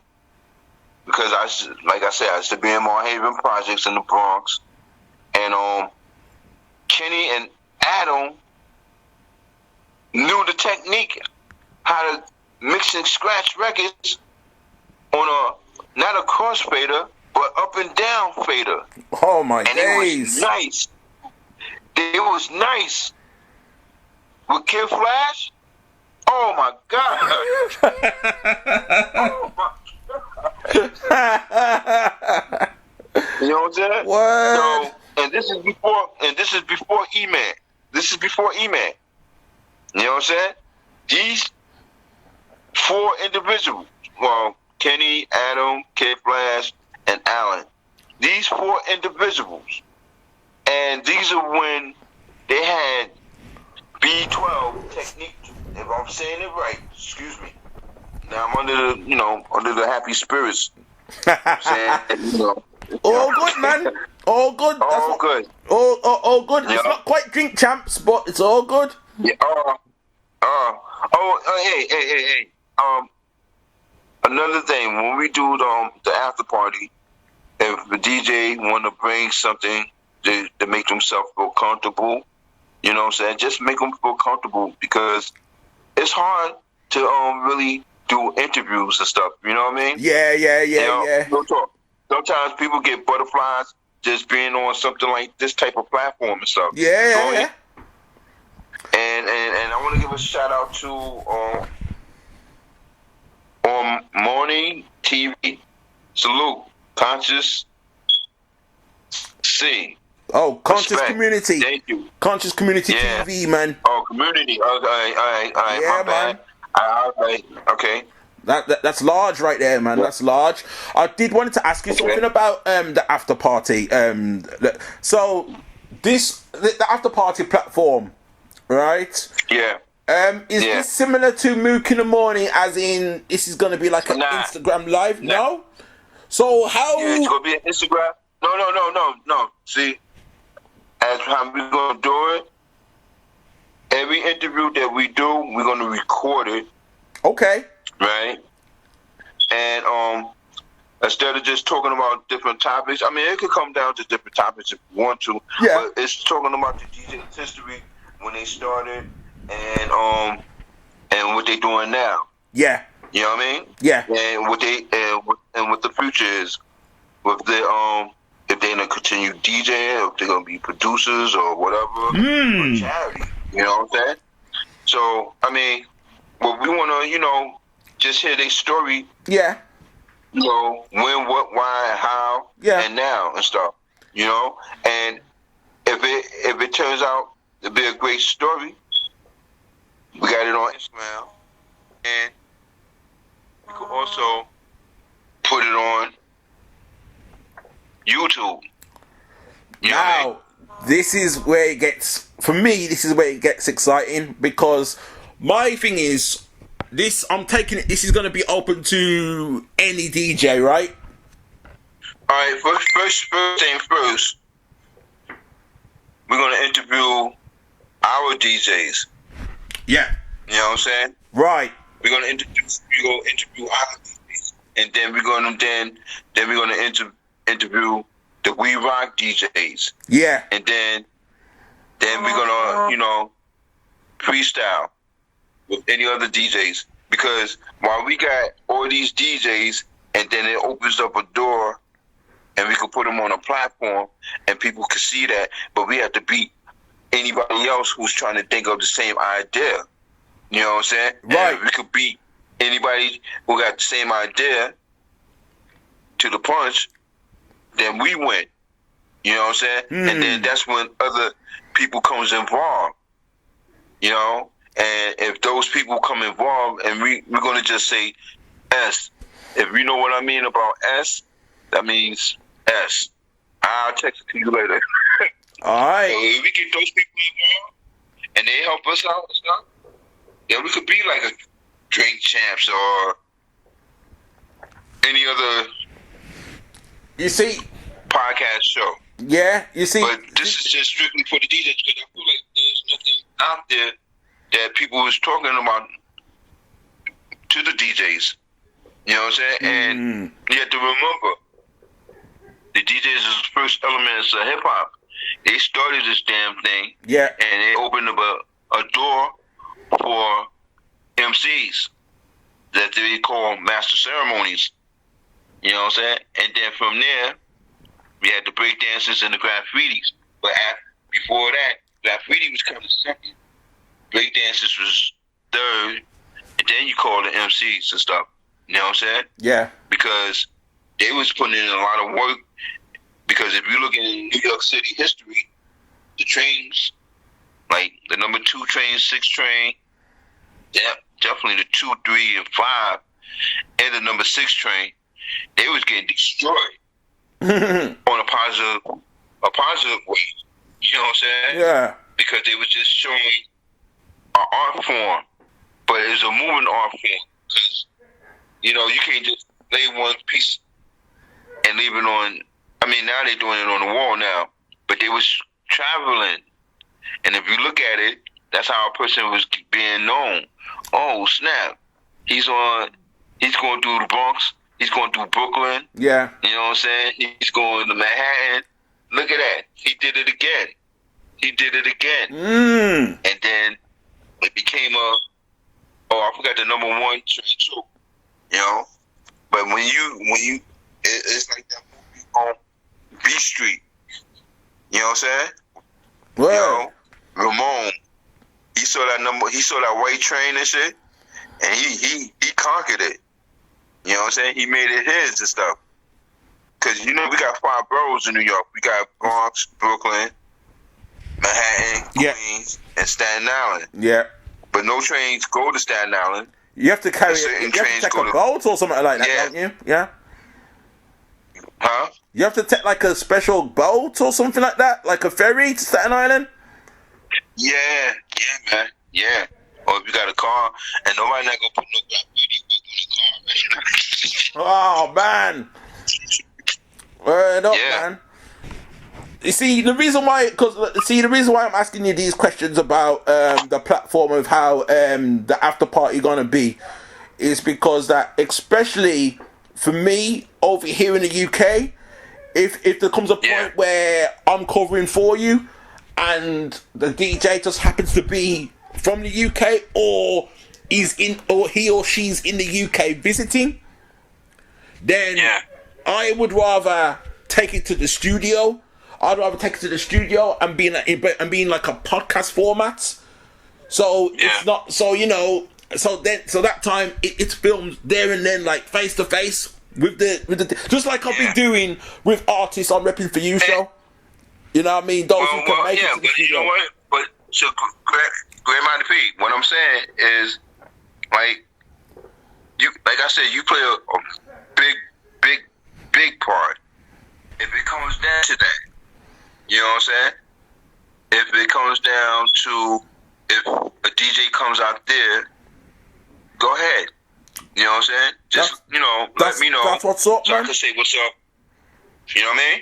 because like I said, I used to be in Marhaven Projects in the Bronx, and Kenny and Adam knew the technique, how to mix and scratch records on not a crossfader, but up and down fader. Oh my And days! it was nice. It was nice. With Kid Flash? Oh my God. Oh my God. You know what I'm saying? What? So, and this is before E-Man. This is before E-Man. You know what I'm saying? These four individuals, well, Kenny, Adam, Kid Flash, and Alan. These four individuals, and these are when they had B12 technique. If I'm saying it right, excuse me. Now I'm under the happy spirits. I'm saying, you know. All good, man. All good. That's All what, good. all good. It's Yeah. not quite drink champs, but it's all good. Yeah. Hey. Another thing, when we do the after party, if the DJ want to bring something to make themselves feel comfortable, you know what I'm saying? Just make them feel comfortable, because it's hard to really do interviews and stuff. You know what I mean? Yeah. Real talk. Sometimes people get butterflies just being on something like this type of platform and stuff. Yeah. And I want to give a shout out to on Morning TV. Salute, Conscious C. Oh, Conscious Respect. Community. Thank you. Conscious Community Yeah. TV, man. Oh, community. All right. Yeah, My bad. All right. Okay. That's large right there, man. That's large. I did wanted to ask you something about the after party. So the after party platform, right? Yeah. Is this similar to Mook in the Morning, as in this is going to be like an Nah. Instagram live? No. So how? Yeah, it's gonna be an Instagram. No. See, as how we gonna do it? Every interview that we do, we're gonna record it, Okay. right? And instead of just talking about different topics, I mean, it could come down to different topics if you want to. Yeah. But it's talking about the DJ's history when they started, and what they doing now. Yeah. You know what I mean? Yeah. And what they and what the future is with the if they're gonna continue DJing, if they're gonna be producers or whatever, or charity. You know what I'm saying? So I mean, well, we wanna just hear their story. Yeah. When, what, why, how, Yeah. and now and stuff. And if it turns out to be a great story, we got it on Instagram, and we could also put it on YouTube. You know what I mean? Now, this is where it gets, for me, this is where it gets exciting, because my thing is, this is going to be open to any DJ, right? All right, first thing first, we're gonna interview our DJs. Yeah. You know what I'm saying? Right. We're gonna interview our DJs, and then we're gonna interview the We Rock DJs, Yeah. and then we're gonna freestyle with any other DJs, because while we got all these DJs, and then it opens up a door, and we can put them on a platform, and people can see that, but we have to beat anybody else who's trying to think of the same idea. You know what I'm saying? Right. And if we could beat anybody who got the same idea to the punch, then we win. You know what I'm saying? And then that's when other people comes involved. And if those people come involved, and we're gonna just say S. If you know what I mean about S, that means S. I'll text it to you later. All right. So if we get those people involved and they help us out and stuff, then we could be like a Drink Champs or any other You see, podcast show. yeah, you see, But this is just strictly for the DJs, because I feel like there's nothing out there that people is talking about to the DJs. You know what I'm saying? And you have to remember, the DJs is the first elements of hip hop. They started this damn thing, yeah, and they opened up a door for MCs that they call master ceremonies. You know what I'm saying? And then from there, we had the break dances and the graffitis. But before that, graffiti was kind of second. Break dances was third. And then you call the MCs and stuff. You know what I'm saying? yeah, Because they was putting in a lot of work. Because if you look in New York City history, the trains, like the number 2 train, 6 train, definitely the 2, 3, and 5, and the number 6 train, they was getting destroyed on a positive way. You know what I'm saying? yeah, Because they was just showing an art form, but it's a moving art form. Because you can't just lay one piece and leave it on I mean, now they're doing it on the wall now, but they was traveling. And if you look at it, that's how a person was being known. Oh, snap. He's going through the Bronx. He's going through Brooklyn. Yeah. You know what I'm saying? He's going to Manhattan. Look at that. He did it again. And then it became I forgot the number one trend too. You know? But when you, it's like that movie on B Street. You know what I'm saying? Word. You know, Ramon. He saw that white train and shit, and he conquered it. You know what I'm saying? He made it his and stuff. Cause we got 5 boroughs in New York. We got Bronx, Brooklyn, Manhattan, Queens, and Staten Island. Yeah. But no trains go to Staten Island. You have to carry Certain take trains a go to- boat or something like that, Yeah. don't you? Yeah. Huh? You have to take like a special boat or something like that, like a ferry to Staten Island. Yeah, man. Yeah. Or if you got a car, and nobody not gonna put no black lady in the car, Oh man. Word up, Yeah. man. You see, the reason why I'm asking you these questions about the platform of how the after party gonna be is because that, especially for me over here in the UK, if there comes a point where I'm covering for you and the DJ just happens to be from the UK or he or she's in the UK visiting, then I would rather take it to the studio. I'd rather take it to the studio and be in like a podcast format. So it's not so that time it's filmed there and then, like face to face with the just like I've been doing with artists on Repping For You show. You know what I mean? Those who can make it to the but studio. you know what? But so Grandma P, what I'm saying is, like I said, you play a big part. If it comes down to that, you know what I'm saying? If it comes down to if a DJ comes out there, go ahead. You know what I'm saying? Just let me know. That's what's up, so I man. can say what's up. You know what I mean?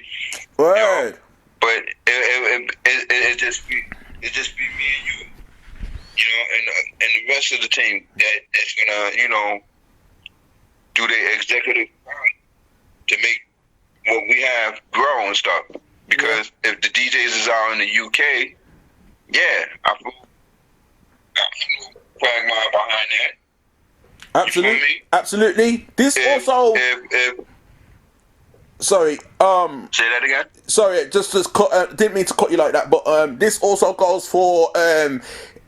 Word. But it just be me and you, and the rest of the team that's gonna do their executive to make what we have grow and stuff. Because if the DJs is out in the UK, I feel no quagmire behind that. Absolutely. This also. Sorry. Say that again. Sorry, didn't mean to cut you like that, but this also goes for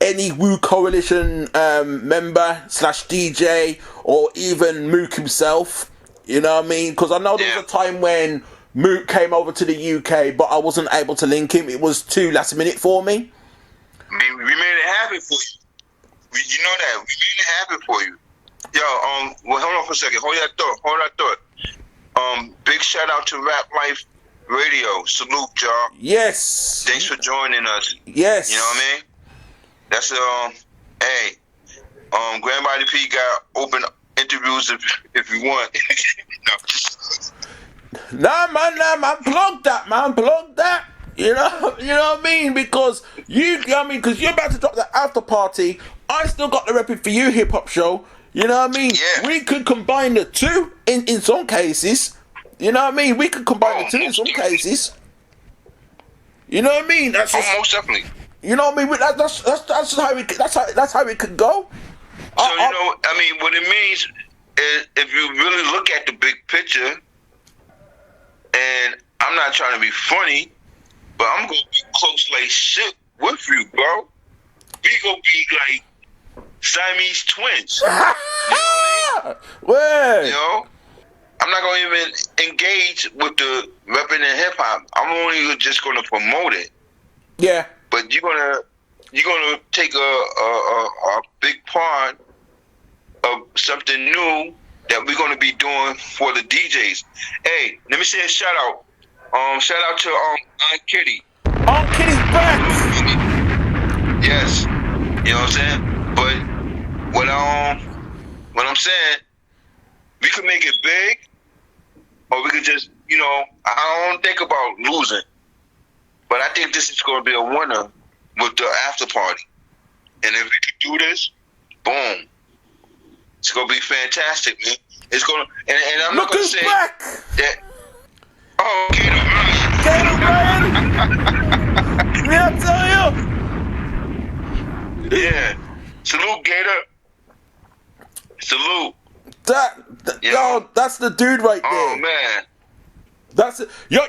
any Woo Coalition member / DJ or even Mook himself. You know what I mean? Because I know there was a time when Mook came over to the UK, but I wasn't able to link him. It was too last minute for me. We made it happen for you. You know that. We made it happen for you. Yo, well, hold on for a second. Hold that thought. Big shout out to Rap Life Radio. Salute, y'all. Yes. Thanks for joining us. Yes. You know what I mean? That's Grandma P got open interviews if you want. Nah, man, plug that. You know what I mean? Because because you're about to drop the after party. I still got the Repping For You hip hop show. You know what I mean? Yeah. We could combine the two in some cases. You know what I mean? We could combine the two in some cases. You know what I mean? That's just, most definitely. you know what I mean? That's how it could go. So what it means is if you really look at the big picture, and I'm not trying to be funny, but I'm gonna be close like shit with you, bro. We gonna be like Siamese twins. You know what I mean? Word. You know, I'm not gonna even engage with the rapping and hip hop. I'm only just gonna promote it. Yeah. But you're gonna take a big part of something new that we're gonna be doing for the DJs. Hey, let me say a shout out. Shout out to Aunt Kitty. Aunt Kitty's back. Yes. You know what I'm saying? But what I'm saying, we could make it big, or we could just I don't think about losing, but I think this is going to be a winner with the after party. And if we could do this, boom, it's going to be fantastic, man. It's going to, and I'm Look not going to who's say back! that. Oh, Gator Ryan. Gator Ryan! Yeah, I tell you! Yeah. Salute, Gator. Salute. Yo, that's the dude right there. Oh, man. That's it. Y'all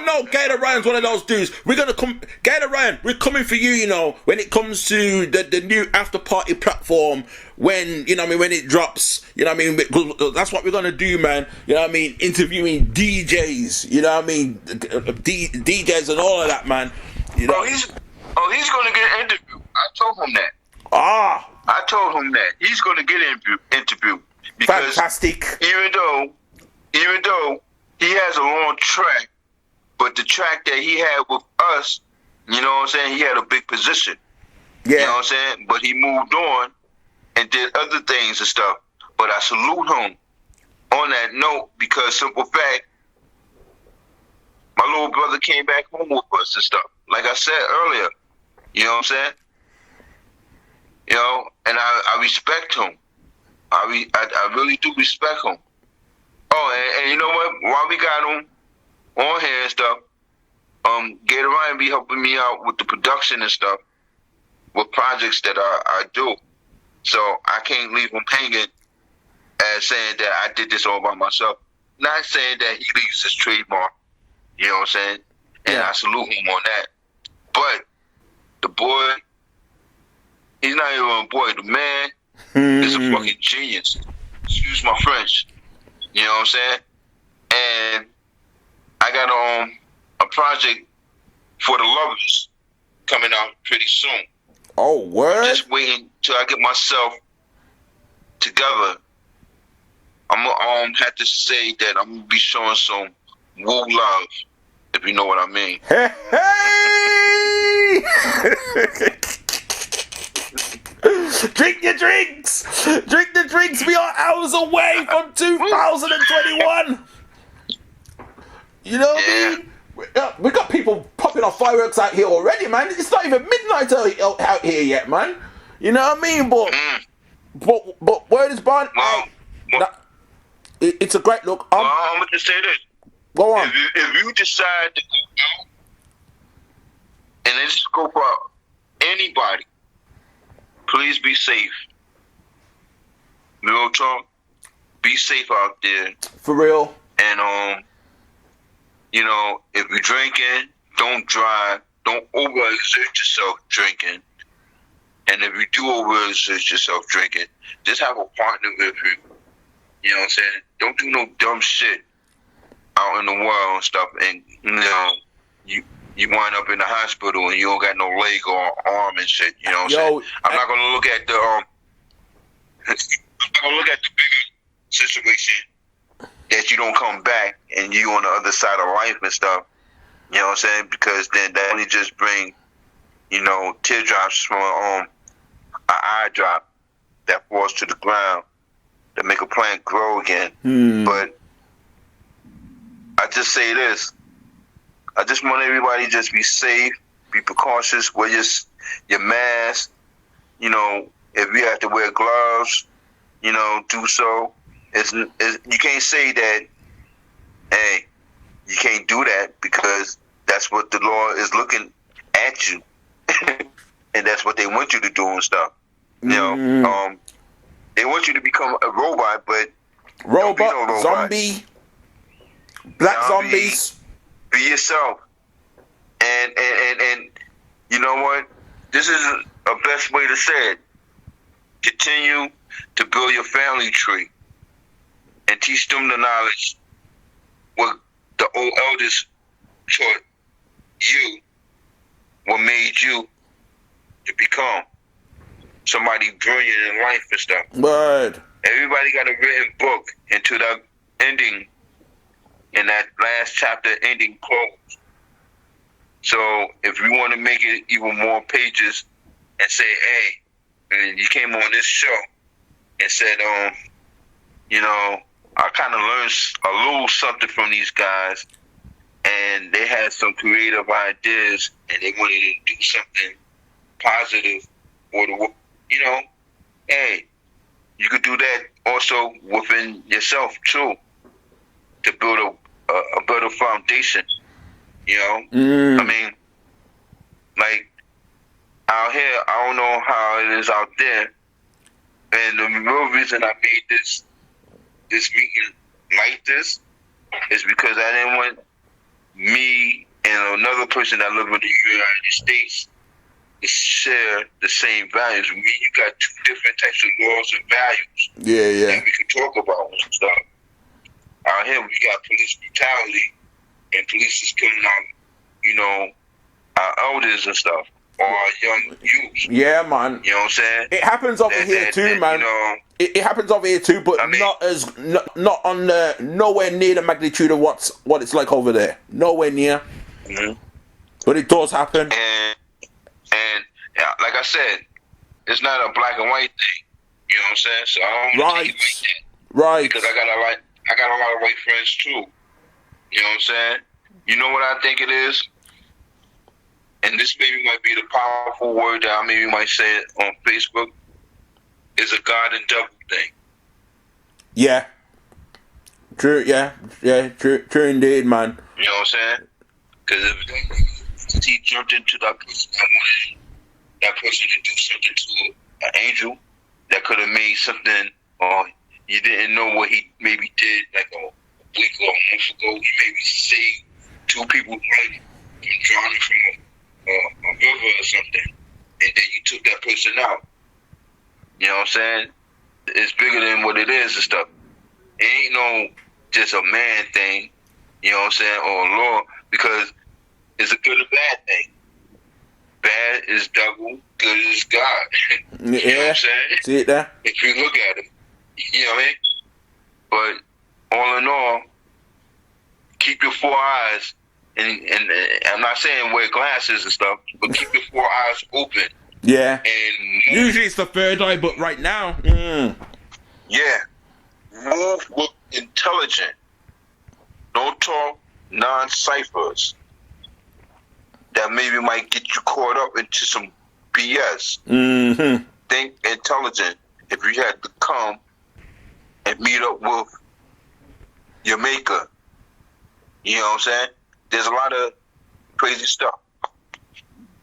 know Gator Ryan's one of those dudes. We're gonna come, Gator Ryan. We're coming for you. When it comes to the new after party platform, when when it drops, because that's what we're gonna do, man. Interviewing DJs. DJs and all of that, man. He's gonna get an interview. I told him that. I told him that he's gonna get an interview because fantastic. Even though he has a long track, but the track that he had with us, he had a big position. Yeah. You know what I'm saying? But he moved on and did other things and stuff. But I salute him on that note because simple fact, my little brother came back home with us and stuff. Like I said earlier, you know what I'm saying? And I respect him. I really do respect him. Oh, and you know what? While we got him on here and stuff, Gator Ryan be helping me out with the production and stuff, with projects that I do. So I can't leave him hanging as saying that I did this all by myself. Not saying that he leaves his trademark, you know what I'm saying? And I salute him on that. But the boy, he's not even a boy. The man is a fucking genius. Excuse my French. You know what I'm saying? And I got a project for the lovers coming out pretty soon. Oh, word? I'm just waiting till I get myself together. I'm gonna have to say that I'm gonna be showing some woo love, if you know what I mean. Hey! Drink your drinks! Drink the drinks! We are hours away from 2021! You know what I mean? We got people popping off fireworks out here already, man. It's not even midnight out here yet, man. You know what I mean? But word is born. It's a great look. I'm going to say this. Go on. If you decide to go out, and let's go for anybody, please be safe. Real talk. Be safe out there. For real. And if you're drinking, don't drive. Don't overexert yourself drinking. And if you do overexert yourself drinking, just have a partner with you. You know what I'm saying? Don't do no dumb shit out in the world and stuff. And you wind up in the hospital and you don't got no leg or arm and shit. You know what I'm saying? I'm not gonna look at the I'm gonna look at the bigger situation that you don't come back and you on the other side of life and stuff. You know what I'm saying? Because then that only just bring, teardrops from an eye drop that falls to the ground to make a plant grow again. But I just say this. I just want everybody to just be safe, be precautious, wear your mask. If you have to wear gloves, do so. You can't say that, hey, you can't do that because that's what the law is looking at you. And that's what they want you to do and stuff. They want you to become a robot, but robot, zombie, black zombies. Be yourself. And you know what? This is a best way to say it. Continue to build your family tree and teach them the knowledge what the old elders taught you, what made you to become somebody brilliant in life and stuff. Word. Everybody got a written book into the ending, in that last chapter ending close. So if you want to make it even more pages and say, hey, and you came on this show and said, I kind of learned a little something from these guys, and they had some creative ideas, and they wanted to do something positive for the, you know, hey, you could do that also within yourself too, to build a better foundation. You know, I mean, like out here, I don't know how it is out there, and the real reason I made this meeting like this is because I didn't want me and another person that live in the United States to share the same values. You got two different types of laws and values that we can talk about and stuff. Out here, we got police brutality, and police is killing our, you know, our elders and stuff, or our young youth. Yeah, man. You know what I'm saying? It happens over here too, man. You know, it happens over here too, but I mean, not on the nowhere near the magnitude of what it's like over there. Nowhere near. Mm-hmm. But it does happen. And yeah, like I said, it's not a black and white thing. You know what I'm saying? So I don't take it like that. Right. Because I got a lot of white friends too. You know what I'm saying? You know what I think it is? And this maybe might be the powerful word that I maybe might say it on Facebook. Is a God and devil thing. Yeah. True, true indeed, man. You know what I'm saying? Because if he jumped into that person, that person to do something to an angel that could have made something, or you didn't know what he maybe did, like a week or a month ago, he maybe saved two people's life from drowning from a river or something, and then you took that person out. You know what I'm saying? It's bigger than what it is and stuff. It ain't no just a man thing, you know what I'm saying, or a law, because it's a good and bad thing. Bad is devil, good is God. You know what I'm saying? See it there? If you look at it, you know what I mean? But all in all, keep your four eyes, and I'm not saying wear glasses and stuff, but keep your four eyes open. Yeah. And usually it's the third eye, but right now, yeah, move with intelligence. Don't talk non-ciphers that maybe might get you caught up into some BS. Mm-hmm. Think intelligent. If you had to come and meet up with your maker, you know what I'm saying? There's a lot of crazy stuff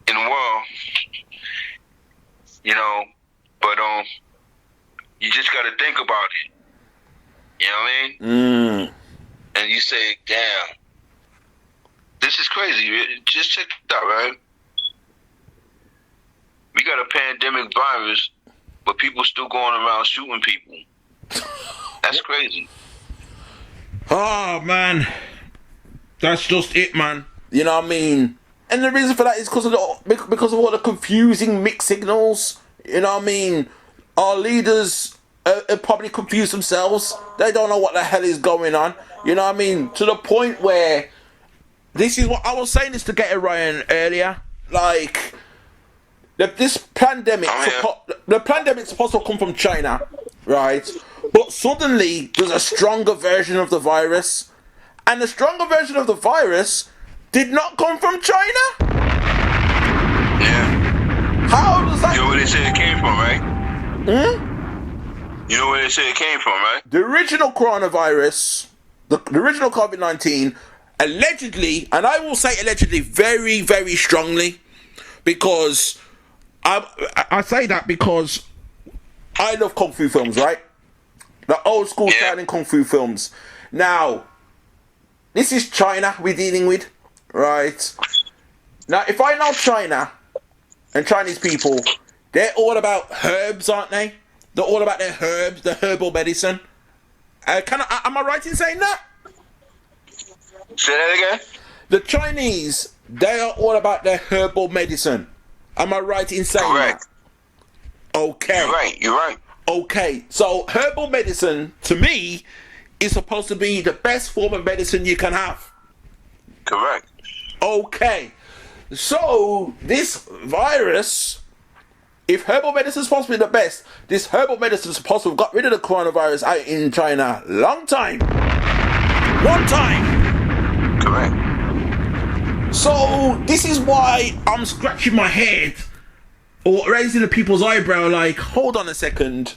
in the world, you know, but you just got to think about it. You know what I mean? And you say, damn, this is crazy. Just check it out, right? We got a pandemic virus, but people still going around shooting people. That's crazy. Oh, man. That's just it, man. You know what I mean? And the reason for that is because of all the confusing mixed signals. You know what I mean? Our leaders are probably confused themselves. They don't know what the hell is going on. You know what I mean? To the point where, this is what I was saying this to Get It Ryan earlier. Like, this pandemic, the pandemic's supposed to come from China, right? But suddenly, there's a stronger version of the virus. And the stronger version of the virus did not come from China? Yeah. How does that... You know where they say it came from, right? You know where they say it came from, right? The original coronavirus, the original COVID-19, allegedly, and I will say allegedly very, very strongly, because I say that because I love Kung Fu films, right? The old school Shining Kung Fu films. Now, this is China we're dealing with, right? Now, if I know China and Chinese people, they're all about herbs, aren't they? They're all about their herbs, the herbal medicine. Am I right in saying that? Say that again? The Chinese, they are all about their herbal medicine. Am I right in saying that? Okay. You're right. Okay, so herbal medicine, to me, is supposed to be the best form of medicine you can have. Correct. Okay, so this virus if herbal medicine is supposed to be the best, this herbal medicine is supposed to have got rid of the coronavirus out in China long time. One time. Correct. So this is why I'm scratching my head or raising the people's eyebrow like, hold on a second.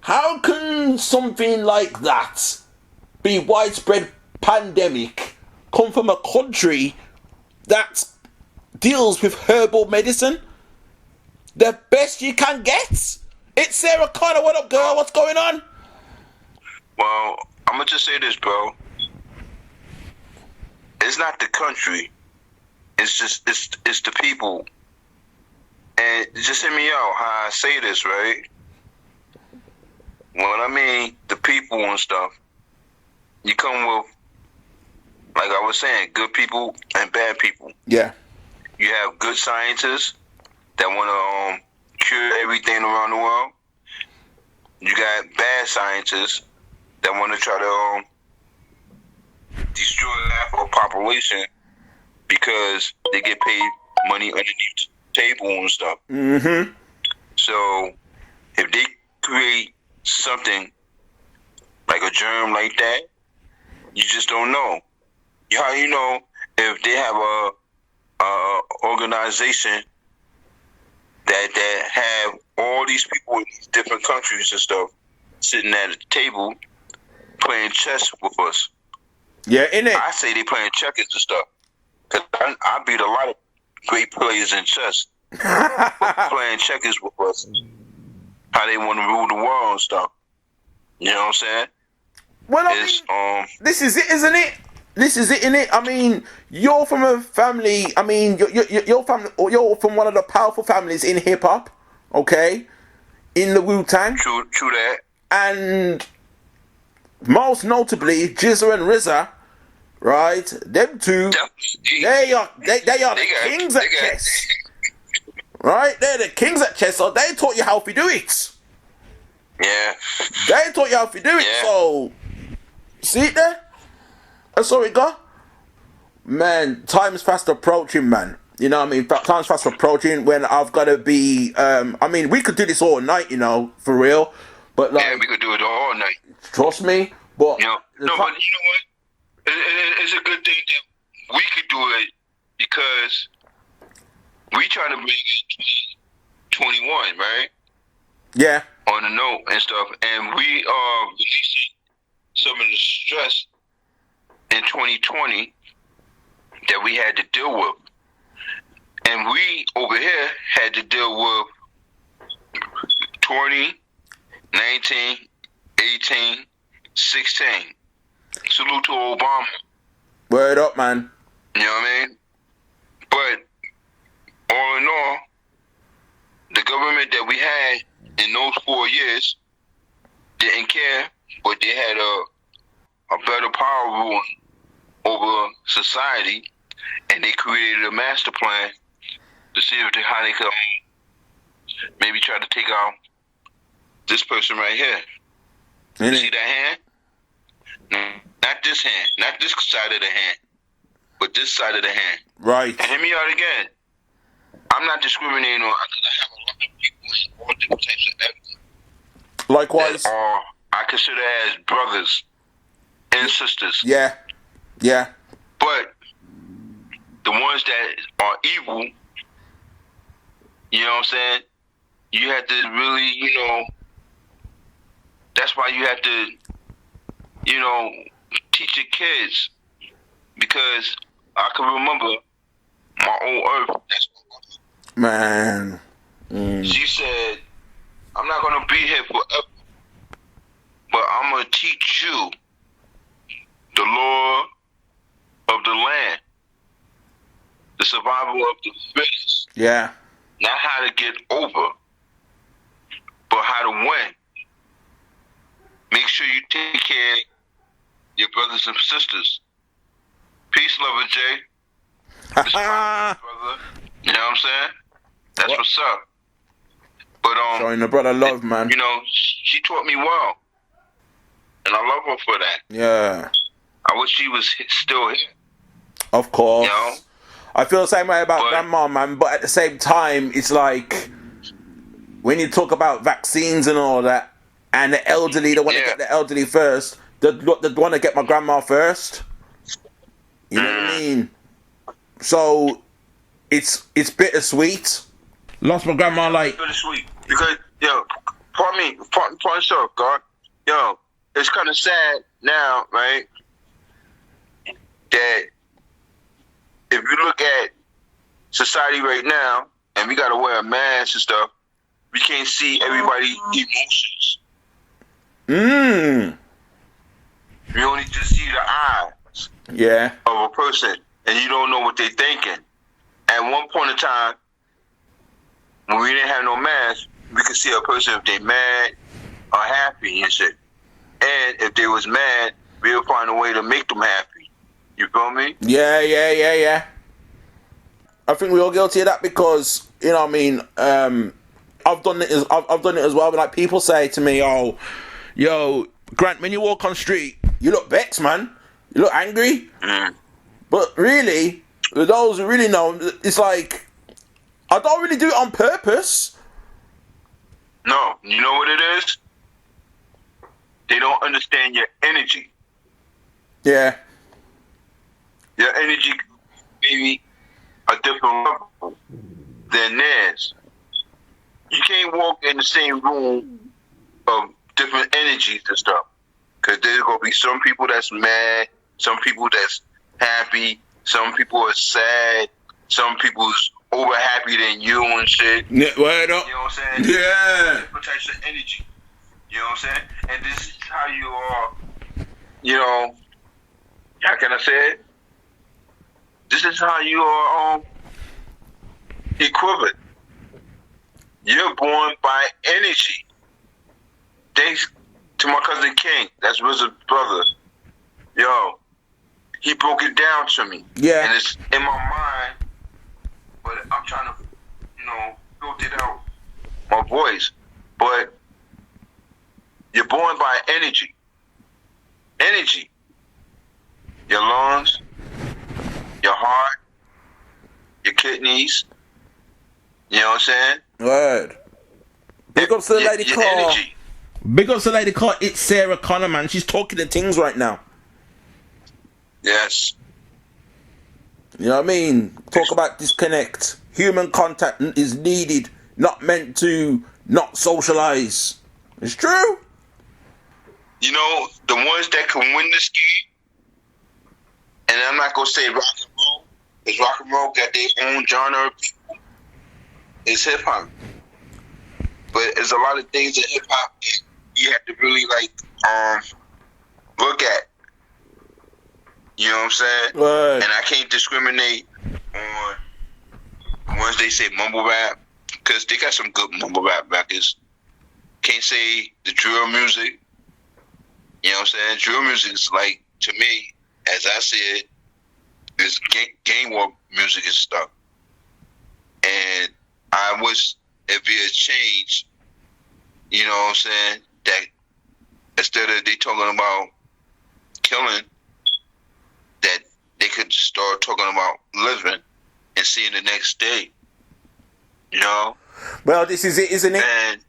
How can something like that be widespread pandemic come from a country that deals with herbal medicine? The best you can get? It's Sarah Connor. What up, girl? What's going on? Well, I'm gonna just say this, bro. It's not the country. It's just it's the people. And just hear me out how I say this, right? When I mean the people and stuff, you come with, like I was saying, good people and bad people. Yeah. You have good scientists that want to cure everything around the world. You got bad scientists that want to try to destroy half of a population because they get paid money underneath the table and stuff. Mm-hmm. So if they create something like a germ like that, you just don't know. How you know if they have a organization that have all these people in these different countries and stuff sitting at a table playing chess with us? Yeah, innit? I say they playing checkers and stuff. Cause I beat a lot of great players in chess playing checkers with us. How they want to rule the world and stuff. You know what I'm saying? Well, I mean, this is it, isn't it? This is it, innit? I mean, you're from a family. I mean, you're from one of the powerful families in hip hop, okay? In the Wu-Tang. True that. And most notably, Jizza and RZA, right? Them two, they are the kings at chess, right? They're the kings at chess. So they taught you how to do it. Yeah. They taught you how to do it. Yeah. So see it there? That's all we got. Man, time's fast approaching, man. You know what I mean? Time's fast approaching when I've got to be... I mean, we could do this all night, you know, for real. But like, yeah, we could do it all night. Trust me. But... But you know what? It's a good thing that we could do it because we trying to bring in 2021, right? Yeah. On the note and stuff. And we are releasing some of the stress in 2020 that we had to deal with. And we over here had to deal with 20, 19, 18, 16. Salute to Obama. Word up, man. You know what I mean? But all in all, the government that we had in those 4 years didn't care, but they had a better power ruling over society, and they created a master plan to see how they could maybe try to take out this person right here. You see that hand? Not this hand, not this side of the hand, but this side of the hand. Right. And hear me out again. I'm not discriminating on because I have a lot of people in all different types of evidence. Likewise. That are, I consider as brothers and sisters. Yeah. Yeah. But the ones that are evil, you know what I'm saying? You have to really, you know, that's why you have to, you know, teach your kids. Because I can remember my old earth. That's man. She said, I'm not going to be here forever, but I'm going to teach you the law of the land, the survival of the fittest. Yeah. Not how to get over, but how to win. Make sure you take care of your brothers and sisters. Peace, lover Jay. This is my brother. You know what I'm saying? That's what's up. But showing the brother love, man. You know, she taught me well, and I love her for that. Yeah. I wish she was still here. Of course. You know? I feel the same way about grandma, man. But at the same time, it's like when you talk about vaccines and all that, and the elderly, they want to Yeah. get the elderly first. They want to get my grandma first. You know what I mean? So it's bittersweet. Lost my grandma like Bittersweet. Because, yo, pardon yourself, God. Yo, it's kind of sad now, right? That if you look at society right now, and we gotta wear a mask and stuff, we can't see everybody's emotions. We only just see the eyes Yeah. of a person, and you don't know what they're thinking. At one point in time, when we didn't have no mask, we could see a person if they mad or happy and shit. And if they was mad, we would find a way to make them happy. You feel me? Yeah. I think we're all guilty of that because, you know what I mean, I've done it as well. But like people say to me, "Oh, yo, Grant, when you walk on the street, you look vexed, man. You look angry." But really, for those who really know, it's like I don't really do it on purpose. No, you know what it is? They don't understand your energy. Yeah. Your energy maybe a different level than theirs. You can't walk in the same room of different energies and stuff. Because there's going to be some people that's mad, some people that's happy, some people are sad, some people's over happy than you and shit. Yeah, word up. You know what I'm saying? Yeah. Different types of energy. You know what I'm saying? And this is how you are, you know, how can I say it? This is how you are equivalent. You're born by energy. Thanks to my cousin King, that's Wizard's brother. Yo, he broke it down to me. Yeah. And it's in my mind, but I'm trying to, you know, build it out, my voice. But you're born by energy. Energy. Your lungs, your heart, your kidneys. You know what I'm saying? Word. Big ups to the lady your called. energy. Big ups to the lady called. It's Sarah Connor, man. She's talking to things right now. Yes. You know what I mean? Talk about disconnect. Human contact is needed, not meant to not socialize. It's true. You know, the ones that can win this game, and I'm not going to say rock and roll, because rock and roll got their own genre of people, is hip hop. But there's a lot of things in hip hop that you have to really, look at. You know what I'm saying? Word. And I can't discriminate on once they say mumble rap, because they got some good mumble rap records. Can't say the drill music. You know what I'm saying? Drill music is like, to me, as I see it, is gang war music and stuff. And I wish if it had changed, you know what I'm saying, that instead of they talking about killing, that they could start talking about living and seeing the next day. You know? Well, this is it, isn't it? And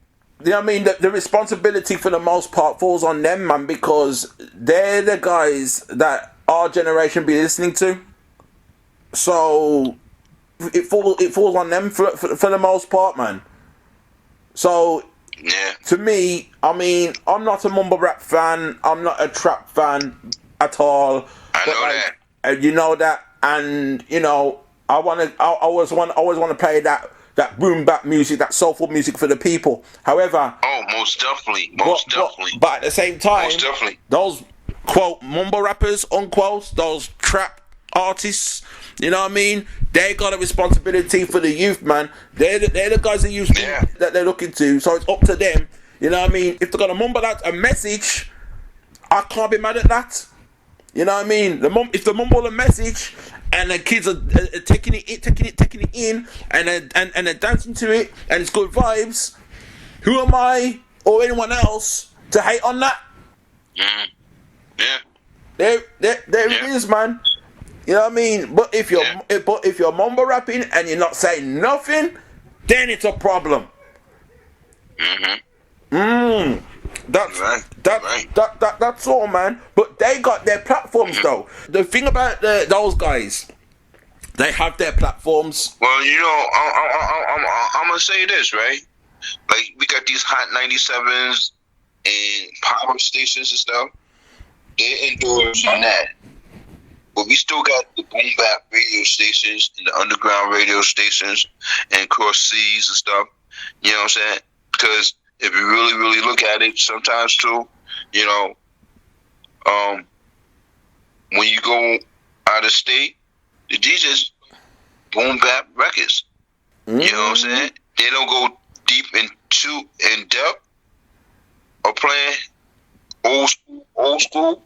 You know what I mean? The responsibility for the most part falls on them, man, because they're the guys that our generation be listening to. So it falls on them for the most part, man. So yeah. to me, I mean, I'm not a mumble rap fan. I'm not a trap fan at all. I know that. And you know that, and you know, I always want to play that boom bap music, that soulful music for the people. However, Oh, most definitely. but at the same time, Most definitely. those quote mumble rappers, unquote, those trap artists, you know what I mean? They got a responsibility for the youth, man. They're the guys that Yeah. that they're looking to. So it's up to them. You know what I mean? If they're gonna mumble out a message, I can't be mad at that. You know what I mean? If they mumble a message and the kids are taking it in, and they're dancing to it, and it's good vibes, who am I or anyone else to hate on that? Yeah. There it is, man. You know what I mean? But if you're mumble rapping and you're not saying nothing, then it's a problem. That's Right. that's all, man. But they got their platforms though. The thing about those guys, they have their platforms. Well, you know, I'm gonna say this, right? Like, we got these Hot 97s and power stations and stuff. They endorse on that. But we still got the boom bap radio stations and the underground radio stations and cross seas and stuff. You know what I'm saying? Because if you really, really look at it, sometimes too, you know, when you go out of state, the DJs boom bap records. You know what I'm saying? They don't go deep in depth or playing old school,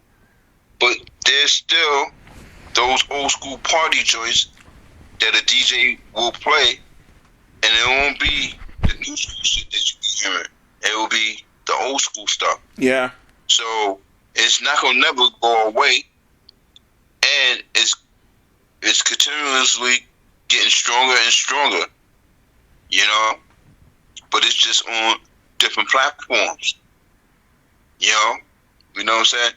but there's still those old school party joints that a DJ will play, and it won't be the new school shit that you be hearing. It will be the old school stuff. Yeah. So it's not gonna never go away, and it's continuously getting stronger and stronger. You know, but it's just on different platforms. You know what I'm saying?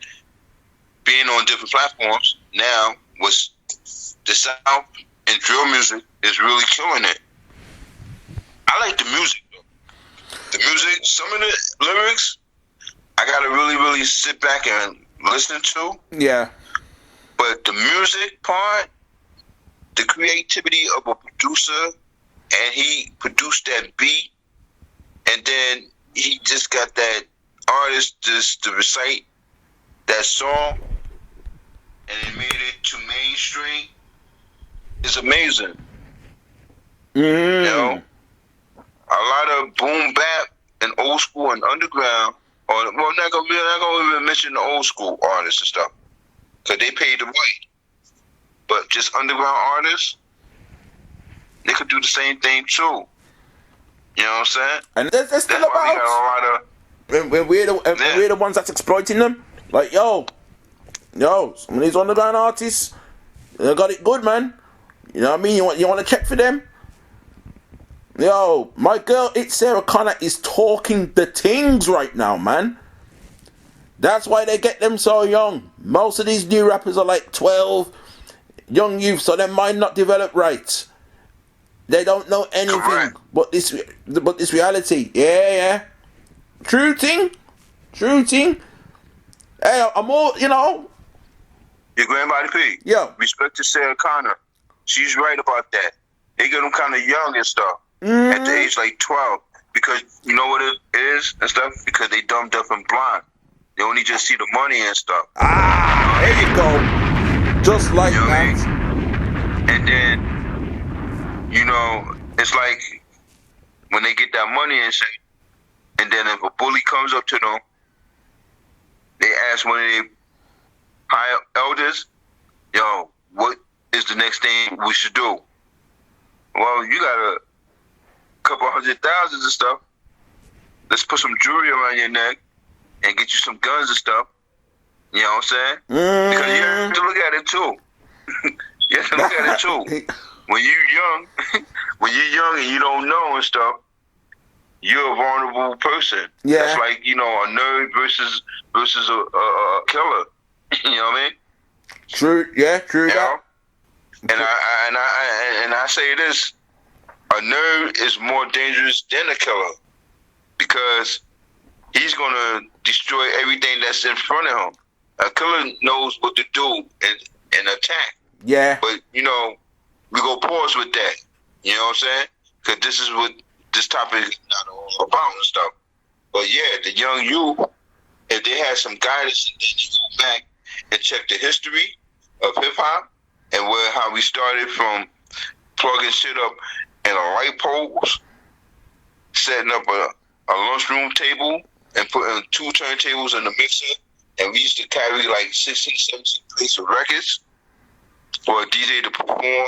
Being on different platforms now, was the South and drill music is really killing it. I like the music though. The music, some of the lyrics, I gotta really, really sit back and listen to. Yeah. But the music part, the creativity of a producer, and he produced that beat, and then he just got that artist just to recite that song, and it made it to mainstream. It's amazing. You know, a lot of boom bap and old school and underground, or well, not gonna even mention the old school artists and stuff, cause they paid the right. But just underground artists, they could do the same thing too. You know what I'm saying? And there's still That's why we about got a lot of when we're the ones that's exploiting them. Like, yo, some of these underground artists, they got it good, man. You know what I mean? You want to check for them? Yo, my girl, it's Sarah Connor, is talking the things right now, man. That's why they get them so young. Most of these new rappers are like 12, young youth, so their mind not developed right. They don't know anything Correct. but this reality. Yeah. True thing. Hey, I'm all, your grandbody P. Yo. Respect to Sarah Connor. She's right about that. They get them kind of young and stuff at the age like 12, because you know what it is and stuff. Because they dumb, deaf, and blind. They only just see the money and stuff. There you go. Just like You know what I that. And then, it's like when they get that money and shit, and then if a bully comes up to them, they ask one of their higher elders, yo, what is the next thing we should do? Well, you got a couple $100,000 and stuff. Let's put some jewelry around your neck and get you some guns and stuff. You know what I'm saying? Because you have to look at it too. You have to look at it too. When you're young and you don't know and stuff, you're a vulnerable person. Yeah. That's like, a nerd versus a killer. You know what I mean? True You know? that. And I say this, a nerd is more dangerous than a killer, because he's gonna destroy everything that's in front of him. A killer knows what to do and attack. Yeah. But we go pause with that. You know what I'm saying? Because this is what this topic is not all about and stuff. But yeah, the young youth, if they had some guidance and then they go back and check the history of hip hop and how we started from plugging shit up in a light poles, setting up a lunchroom table and putting 2 turntables in the mixer, and we used to carry like 16, 17 plates of records for a DJ to perform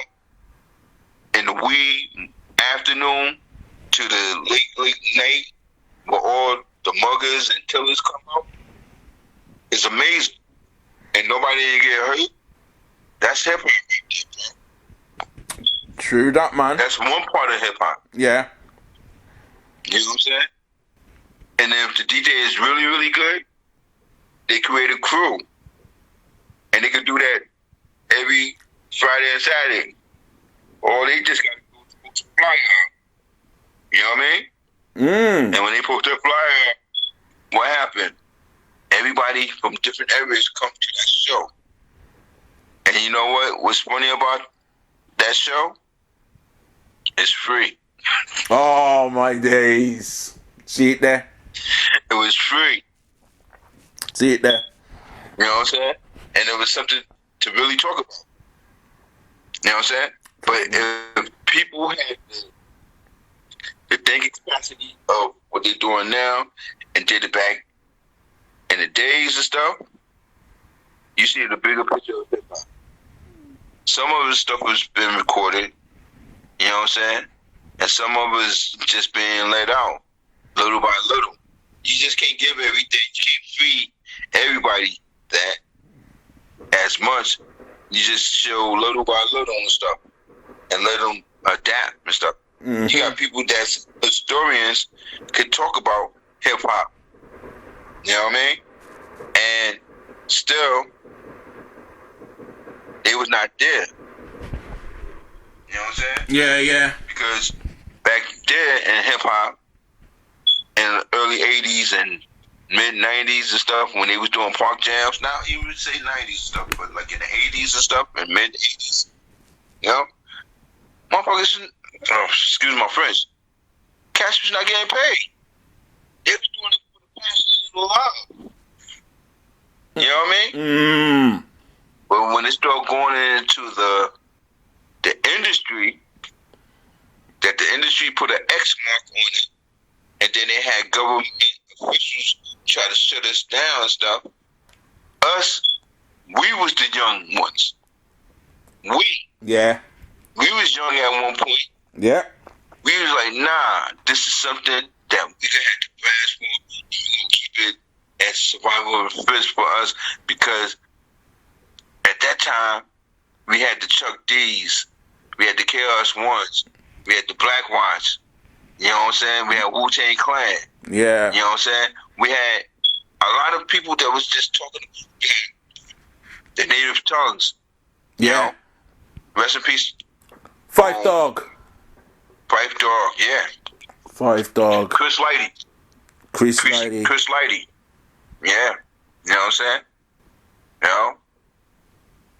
in the wee afternoon to the late night where all the muggers and killers come out. It's amazing. And nobody didn't get hurt. That's hip hop. True that, man. That's one part of hip hop. Yeah. You know what I'm saying? And if the DJ is really, really good, they create a crew. And they can do that every Friday and Saturday. Or they just got to go to the flyer out. You know what I mean? And when they post their flyer out, what happened? Everybody from different areas come to that show. And you know what? What's funny about that show? It's free. Oh my days. See it there? It was free. See it there? You know what I'm saying? And it was something to really talk about. You know what I'm saying? But if people had the thinking capacity of what they're doing now and did it back in the days and stuff, you see the bigger picture of hip hop. Some of the stuff was been recorded, you know what I'm saying? And some of it's just being let out little by little. You just can't give everything. You can't feed everybody that as much. You just show little by little and stuff and let them adapt and stuff. You got people that's historians could talk about hip hop. You know what I mean? And still, they was not there. You know what I'm saying? Yeah. Because back there in hip hop, in the early 80s and mid 90s and stuff, when they was doing park jams, now you would say 90s and stuff, but like in the 80s and stuff, and mid 80s, you know, motherfuckers, excuse my French, cash was not getting paid. They was doing it for the passion and the love. You know what I mean? But when it started going into the industry, that the industry put an X mark on it, and then they had government officials try to shut us down and stuff. We was the young ones. Yeah. We was young at one point. Yeah. We was like, nah, this is something that we could have to pass for. We gonna keep it as survival of the fittest for us, because at that time we had the Chuck D's, we had the Chaos Ones, we had the Black Watch. You know what I'm saying? We had Wu-Tang Clan. Yeah. You know what I'm saying? We had a lot of people that was just talking the native tongues. You know? Rest in peace. Five Dog. Five Dog, yeah. Five Dog. Chris Lighty. Chris Lighty. Chris Lighty. Yeah. You know what I'm saying? You know?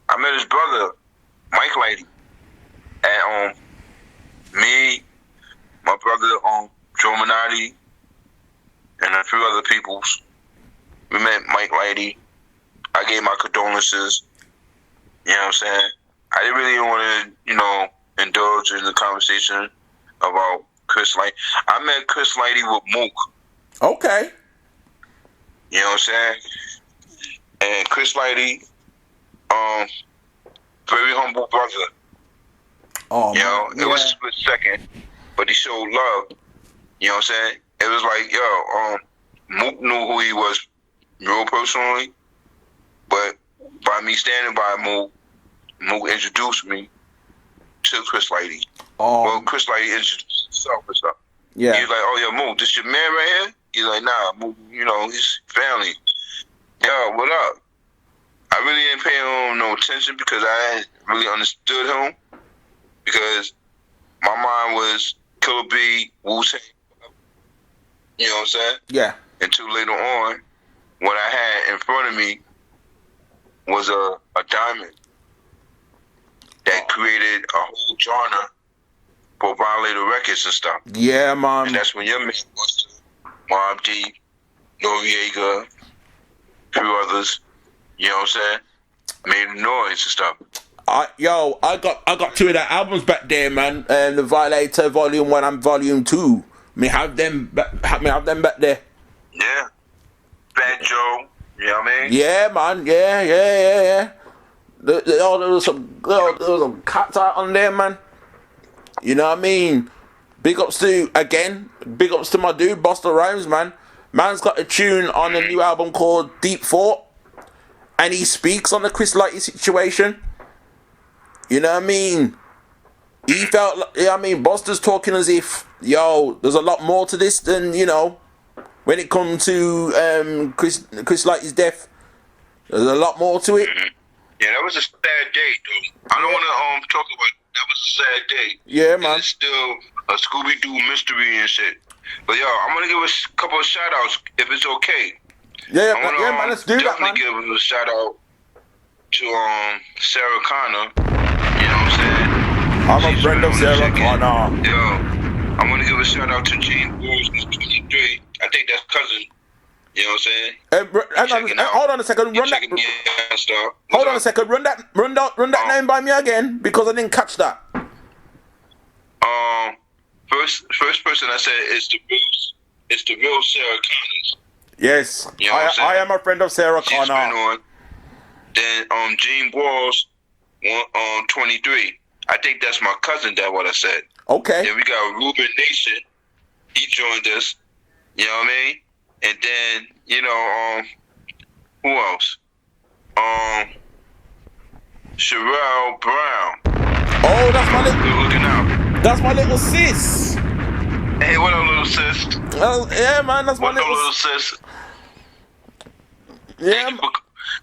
I met his brother, Mike Lighty, at me, my brother Joe Minotti, and a few other peoples. We met Mike Lighty. I gave my condolences. You know what I'm saying? I didn't really want to, indulge in the conversation about Chris Lighty. I met Chris Lighty with Mook. Okay. You know what I'm saying? And Chris Lighty, very humble brother. Oh, you know, man. It was a split second, but he showed love. You know what I'm saying? It was like, Mook knew who he was real personally, but by me standing by Mook introduced me to Chris Lighty. Well, Chris Lighty introduced himself and stuff. Yeah. He was like, oh, yeah, Mook, this your man right here? He's like, nah, Mook, he's family. Yo, what up? I really didn't pay him no attention because I hadn't really understood him, because my mind was Killer B, Wu-Tang. You know what I'm saying? Yeah. Until later on, what I had in front of me was a diamond that created a whole genre for Violator Records and stuff. Yeah, man. And that's when your man was Mobb Deep, Noriega, a few others. You know what I'm saying? Made noise and stuff. I got two of their albums back there, man. And the Violator Volume 1 and Volume 2. Me have them back there. Yeah. Fat Joe, you know what I mean? Yeah, man. Yeah. There was some cats out on there, man. You know what I mean? Big ups to my dude, Busta Rhymes, man. Man's got a tune on a new album called Deep Thought, and he speaks on the Chris Lighty situation. You know what I mean? He felt like, Busta's talking as if, there's a lot more to this than, when when it comes to Chris Lighty's death. There's a lot more to it. Yeah, that was a sad day, though. I don't want to talk about it. That was a sad day. Yeah, And man. it's still a Scooby-Doo mystery and shit. But yo, I'm gonna give a couple of shout-outs if it's okay. Yeah, I wanna, man. Let's do that, man. definitely give a shout-out to Sarah Connor. You know what I'm saying? I'm a She's friend of been on the Sarah ticket. Connor. Yo, I'm gonna give a shout-out to Gene Rose, who's 23. I think that's cousin. You know what I'm saying? Hold on a second. Run that. Hold on a second. Run that name by me again because I didn't catch that. First person I said is the real Sarah Connors. Yes, You know what I'm saying? I am a friend of Sarah She's been Connor. on. Then Gene Walls, 23. I think that's my cousin. That what I said. Okay. Then we got Ruben Nation. He joined us. You know what I mean? And then who else? Sherelle Brown. Oh, that's my little. Good looking out. That's my little sis. Hey, what up, little sis? Yeah, man. That's my What up, little. little sis? Yeah, Thank you for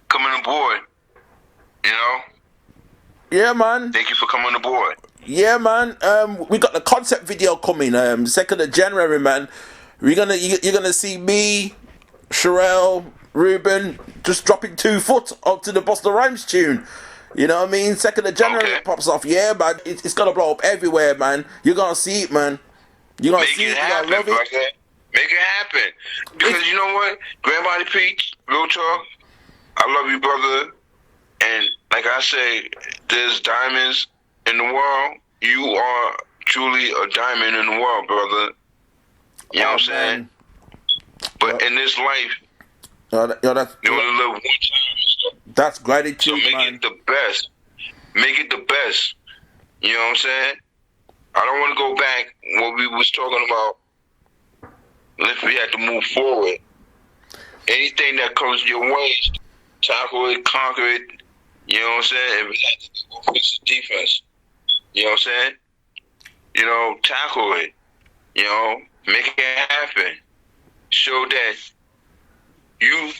coming aboard. You know, yeah, man. thank you for coming aboard. Yeah, man. We got the concept video coming. 2nd of January, man. You're gonna see me, Sherelle, Ruben, just dropping 2 foot up to the Busta Rhymes tune. You know what I mean? 2nd of January Okay. it pops off. Yeah, man. It's gonna blow up everywhere, man. You're gonna see it, man. You're gonna Make see it it. You're happen, gonna love it. brother. Make it happen. Because you know what? Grandma Peach, real talk, I love you, brother. And like I say, there's diamonds in the world. You are truly a diamond in the world, brother. You know what I'm saying? Man. But in this life, That's you only live one time. So that's gratitude, make man. it the best. Make it the best. You know what I'm saying? I don't want to go back what we was talking about. If we had to move forward, anything that comes your way, tackle it, conquer it. You know what I'm saying? If it had to do offensive defense, you know what I'm saying? Tackle it. Make it happen. Show that you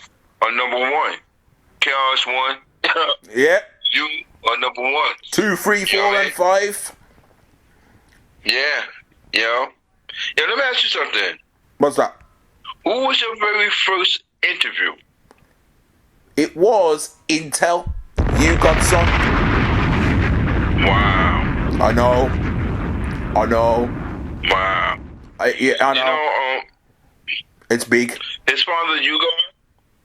are number one. Chaos one. Yeah. You are number one. 2, 3, 4, Yeah, and 5. Yeah. Yeah, let me ask you something. What's that? Who was your very first interview? It was Intel. You Godson. Wow. I know. Wow. I know. It's big. His father Ugon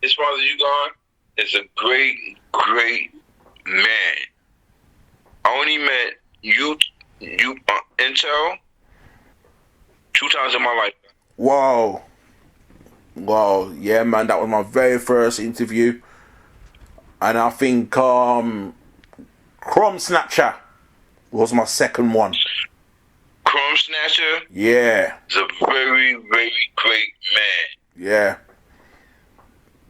is a great, great man. I only met you Intel 2 times in my life. Whoa. Yeah, man, that was my very first interview. And I think Crumb Snatcher was my second one. Crumb Snatcher Yeah. is a very, very great man. Yeah.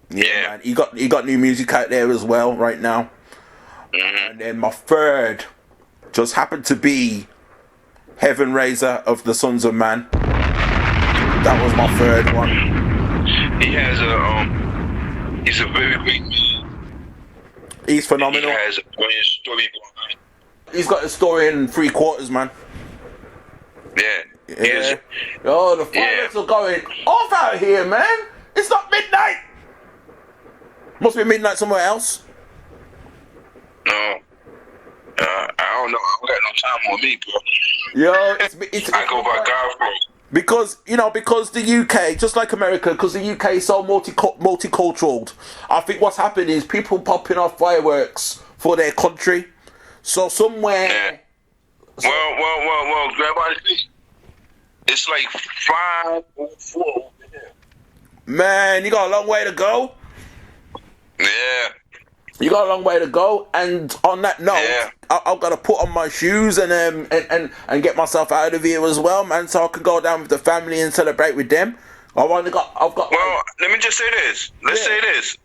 Yeah. Man. He got new music out there as well right now. Mm-hmm. And then my third just happened to be Heaven Raiser of the Sons of Man. That was my third one. He has he's a very great man. He's phenomenal. He has a brilliant story behind. He's got a story in 3/4, man. Yeah. He Yeah. is. Oh, the fireworks are going off out here, man. It's not midnight. Must be midnight somewhere else. No. I don't know. I don't got no time on me, bro. Yo, it's I go by Godfrey. because the UK, just like America, because the UK is so multicultural. I think what's happened is people popping off fireworks for their country. So somewhere. Yeah. Well, Grandma, it's like 5:04 over here. Man, you got a long way to go. Yeah. You got a long way to go, and on that note, Yeah. I've got to put on my shoes and get myself out of here as well, man, so I can go down with the family and celebrate with them. I've got. Well, let me just say this. Let's say this.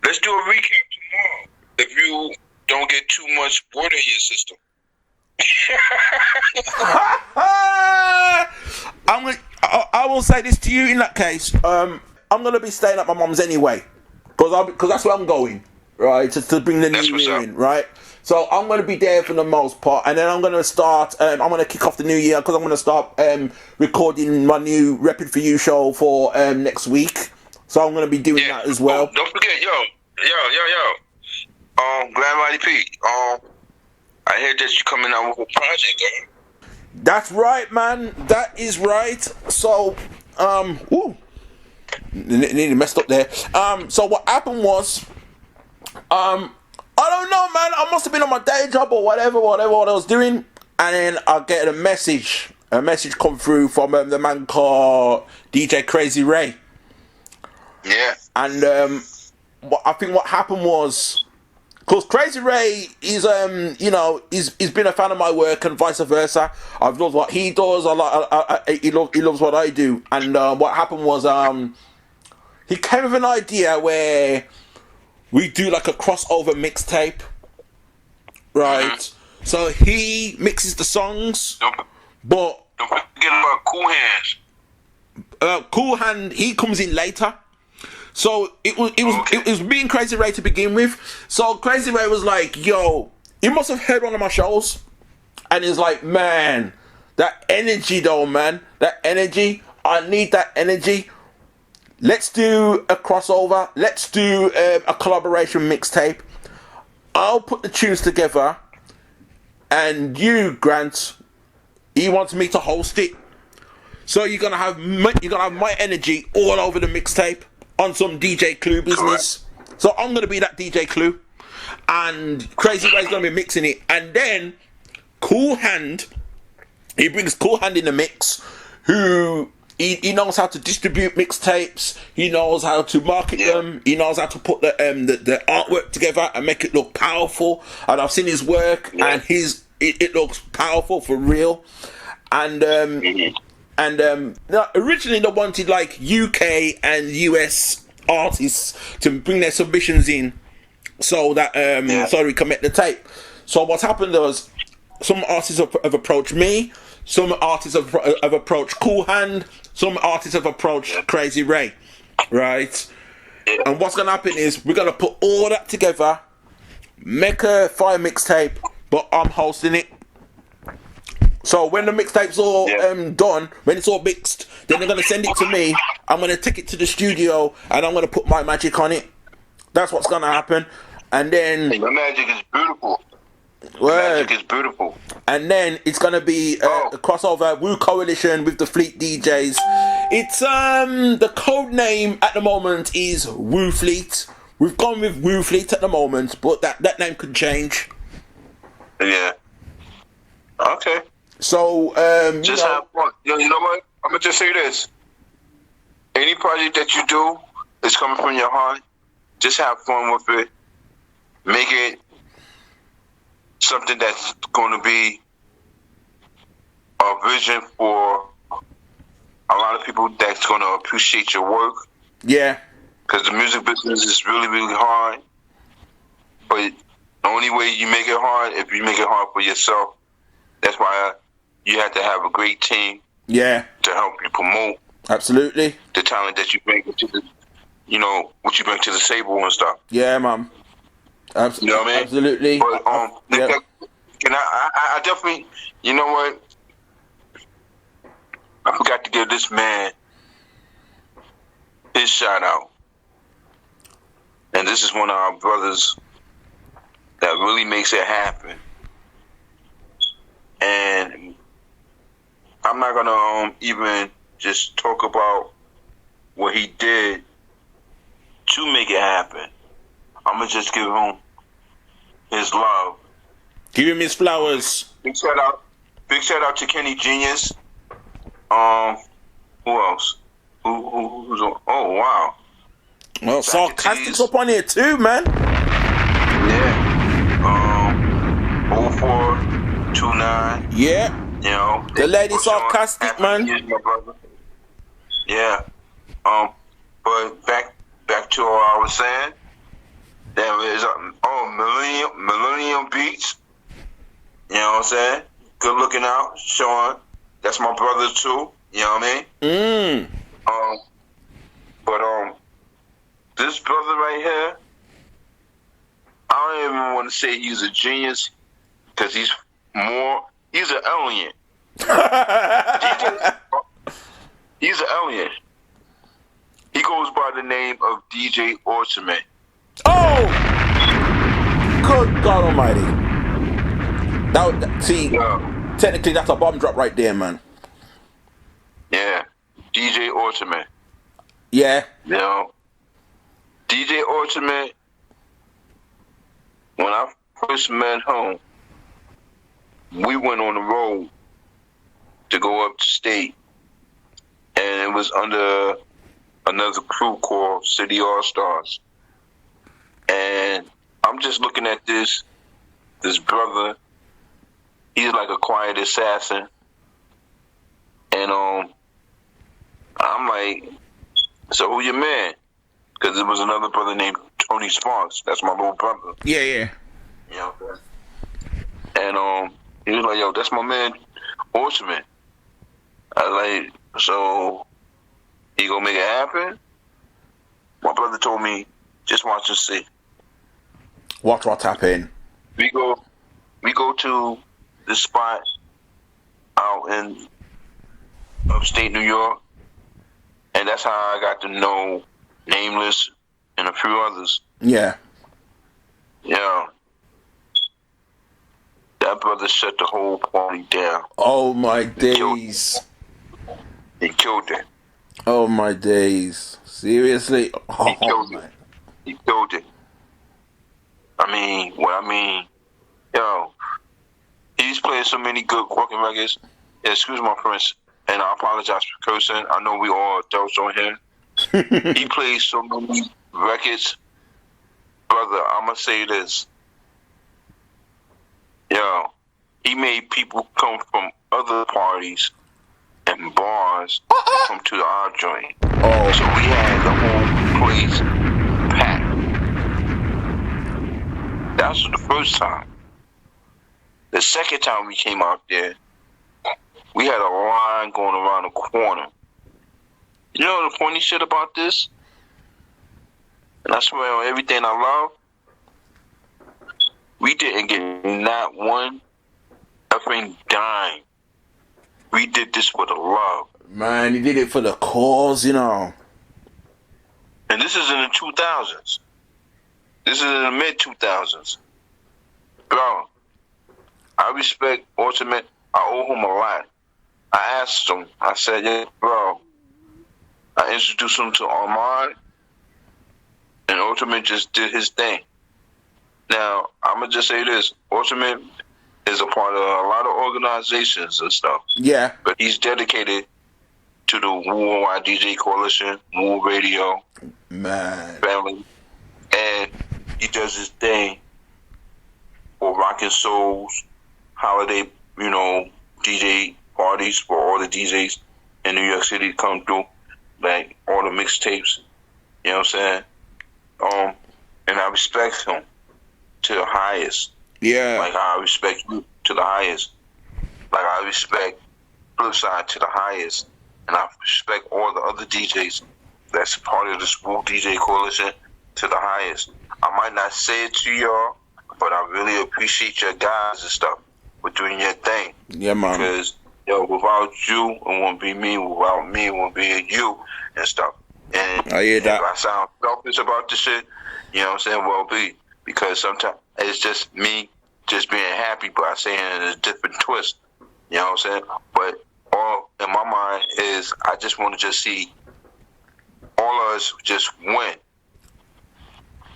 Let's do a recap tomorrow. If you don't get too much water in your system. I will will say this to you in that case. I'm gonna be staying at my mum's anyway, because that's where I'm going, right? To bring the That's new what's year up. in, right? So I'm gonna be there for the most part, and then I'm gonna start. I'm gonna kick off the new year because I'm gonna start recording my new Repping For You show for next week. So I'm gonna be doing that as well. Oh, don't forget, yo. Grand Mighty P. I heard that you coming out with a project, girl. That's right, man. That is right. So, ooh, nearly messed up there. So what happened was, I don't know, man. I must have been on my day job or whatever what I was doing, and then I get a message come through from the man called DJ Crazy Ray. Yeah. And I think what happened was, because Crazy Ray is he's been a fan of my work and vice versa. I've loved what he does. He loves what I do. And what happened was he came with an idea where we do like a crossover mixtape, right? So he mixes the songs, but Don't forget about Cool Hands. Cool Hand, he comes in later. So it was me and Crazy Ray to begin with. So Crazy Ray was like, yo, he must have heard one of my shows. And he's like, man, that energy though, man. That energy. I need that energy. Let's do a crossover. Let's do a collaboration mixtape. I'll put the tunes together. And you, Grant, he wants me to host it. So you're gonna have my energy all over the mixtape on some DJ Clue business. Correct. So I'm gonna be that DJ Clue, and Crazy Ray's gonna be mixing it, and then Cool Hand, he brings Cool Hand in the mix, who he knows how to distribute mixtapes, he knows how to market them, he knows how to put the artwork together and make it look powerful. And I've seen his work, and it looks powerful for real. And originally they wanted like UK and US artists to bring their submissions in, so that so we can make the tape. So what's happened was, some artists have approached me, some artists have approached Cool Hand, some artists have approached Crazy Ray, right? And what's gonna happen is we're gonna put all that together, make a fire mixtape, but I'm hosting it. So when the mixtape's all done, when it's all mixed, then they're gonna send it to me. I'm gonna take it to the studio and I'm gonna put my magic on it. That's what's gonna happen. And then your magic is beautiful. Word. Magic is beautiful. And then it's gonna be a crossover Woo Coalition with the Fleet DJs. It's the code name at the moment is Woo Fleet. We've gone with Woo Fleet at the moment, but that name could change. Yeah. Okay. So just have fun. You know what? I'm gonna just say this. Any project that you do is coming from your heart. Just have fun with it. Make it something that's going to be a vision for a lot of people that's going to appreciate your work. Yeah. Because the music business is really, really hard. But the only way you make it hard, if you make it hard for yourself. That's why you have to have a great team. Yeah. To help you promote. Absolutely. The talent that you bring to the, what you bring to the table and stuff. Yeah, man. Absolutely. You know what I mean? Absolutely. But can I definitely, you know what? I forgot to give this man his shout out. And this is one of our brothers that really makes it happen. And I'm not gonna even just talk about what he did to make it happen. I'm gonna just give him his love. Give him his flowers. Big shout out to Kenny Genius. Who else? Who's on? Oh wow. Well, Sarcastic's up on here too, man. Yeah. 0429. Yeah. You know. The lady Sarcastic, man. My brother. Yeah. But back to what I was saying. There is Millennium Beats. You know what I'm saying? Good looking out, Sean. That's my brother too. You know what I mean? But this brother right here, I don't even want to say he's a genius because he's an alien. He's an alien. He goes by the name of DJ Ultimate. Oh! Good God Almighty! Technically that's a bomb drop right there, man. Yeah, DJ Ultimate. Yeah. You know, DJ Ultimate. When I first met him, we went on the road to go up to state, and it was under another crew called City All Stars. And I'm just looking at this brother. He's like a quiet assassin, and I'm like, so who your man? Because there was another brother named Tony Sparks. That's my little brother. Yeah, yeah. You know, and he was like, yo, that's my man, Ultimate. I was like, so he gonna make it happen? My brother told me, just watch and see. Watch what's happening. We go to this spot out in upstate New York, and that's how I got to know Nameless and a few others. Yeah. Yeah. That brother shut the whole party down. Oh my days. He killed it. Oh my days. Seriously? Oh, He killed man. it. He killed it. Yo, he's played so many good fucking records. Yeah, excuse my French, and I apologize for cursing. I know we all adults on here. He plays so many records. Brother, I'm going to say this. Yo, he made people come from other parties and bars to come to our joint. Oh. So we had the whole place packed. That was the first time. The second time we came out there, we had a line going around the corner. You know the funny shit about this? And I swear on everything I love, we didn't get not one effing dime. We did this for the love. Man, he did it for the cause, you know. And this is in the 2000s. This is in the mid-2000s. Bro, I respect Ultimate. I owe him a lot. I asked him, I said, yeah, bro. I introduced him to Armand, and Ultimate just did his thing. Now, I'm going to just say this. Ultimate is a part of a lot of organizations and stuff. Yeah. But he's dedicated to the Worldwide DJ Coalition, Woo Radio, Man. family. And he does his thing for Rockin' Souls, holiday, DJ parties for all the DJs in New York City come through, like all the mixtapes, you know what I'm saying? And I respect him to the highest. Yeah. Like I respect you to the highest. Like I respect Flipside to the highest. And I respect all the other DJs that's part of this Woo DJ Coalition to the highest. I might not say it to y'all, but I really appreciate your guys and stuff for doing your thing. Yeah, man. Because, without you, it won't be me. Without me, it won't be you and stuff. And I hear that. if I sound selfish about this shit, you know what I'm saying? Well, because sometimes it's just me just being happy, but I say it in a different twist. You know what I'm saying? But all in my mind is I just want to just see all of us just win.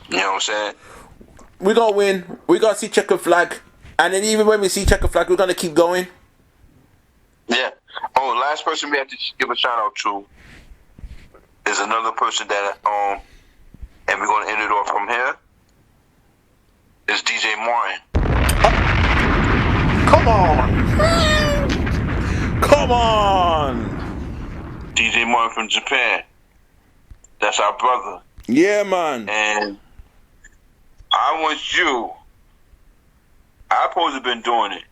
You know what I'm saying? We gonna win. We gonna see checker flag. And then even when we see checker flag, we're gonna keep going. Yeah. Oh, last person we have to give a shout out to is another person that and we're gonna end it off from here. Is DJ Martin. Come on. Come on. DJ Martin from Japan. That's our brother. Yeah, man. And I want you. I supposed to have been doing it,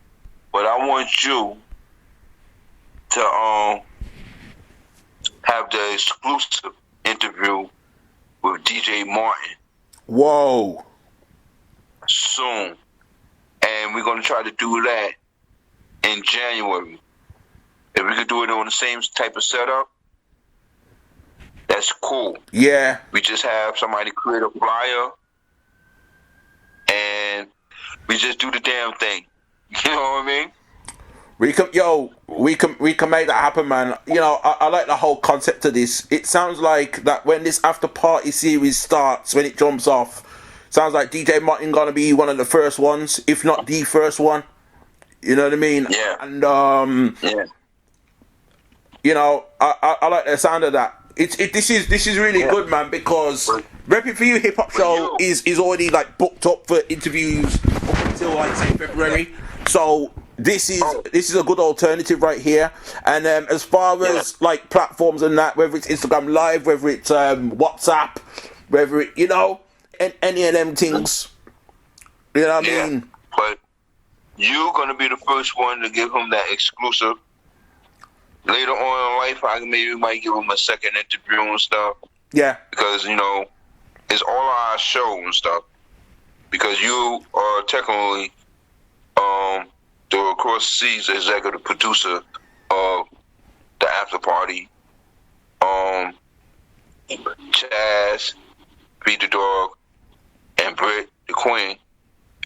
but I want you to have the exclusive interview with DJ Martin Whoa. soon. And we're going to try to do that in January. If we could do it on the same type of setup, that's cool. Yeah. We just have somebody create a flyer and we just do the damn thing. You know what I mean? We can make that happen, man. You know, I like the whole concept of this. It sounds like that when this after party series starts, when it jumps off, sounds like DJ Martin gonna be one of the first ones, if not the first one. You know what I mean? Yeah. And Yeah. you know, I like the sound of that. This is really good, man, because Repping For You Hip Hop Show is already like booked up for interviews up until like say February. So this is a good alternative right here. And as far as like platforms and that, whether it's Instagram Live, whether it's WhatsApp, whether it, you know, any of them things, you know what I mean? But you're gonna be the first one to give him that exclusive. Later on in life, I maybe might give him a second interview and stuff. Yeah. Because, you know, it's all our show and stuff. Because you are technically the Across Seas executive producer of the after party. Chaz, Pete the Dog, and Britt the Queen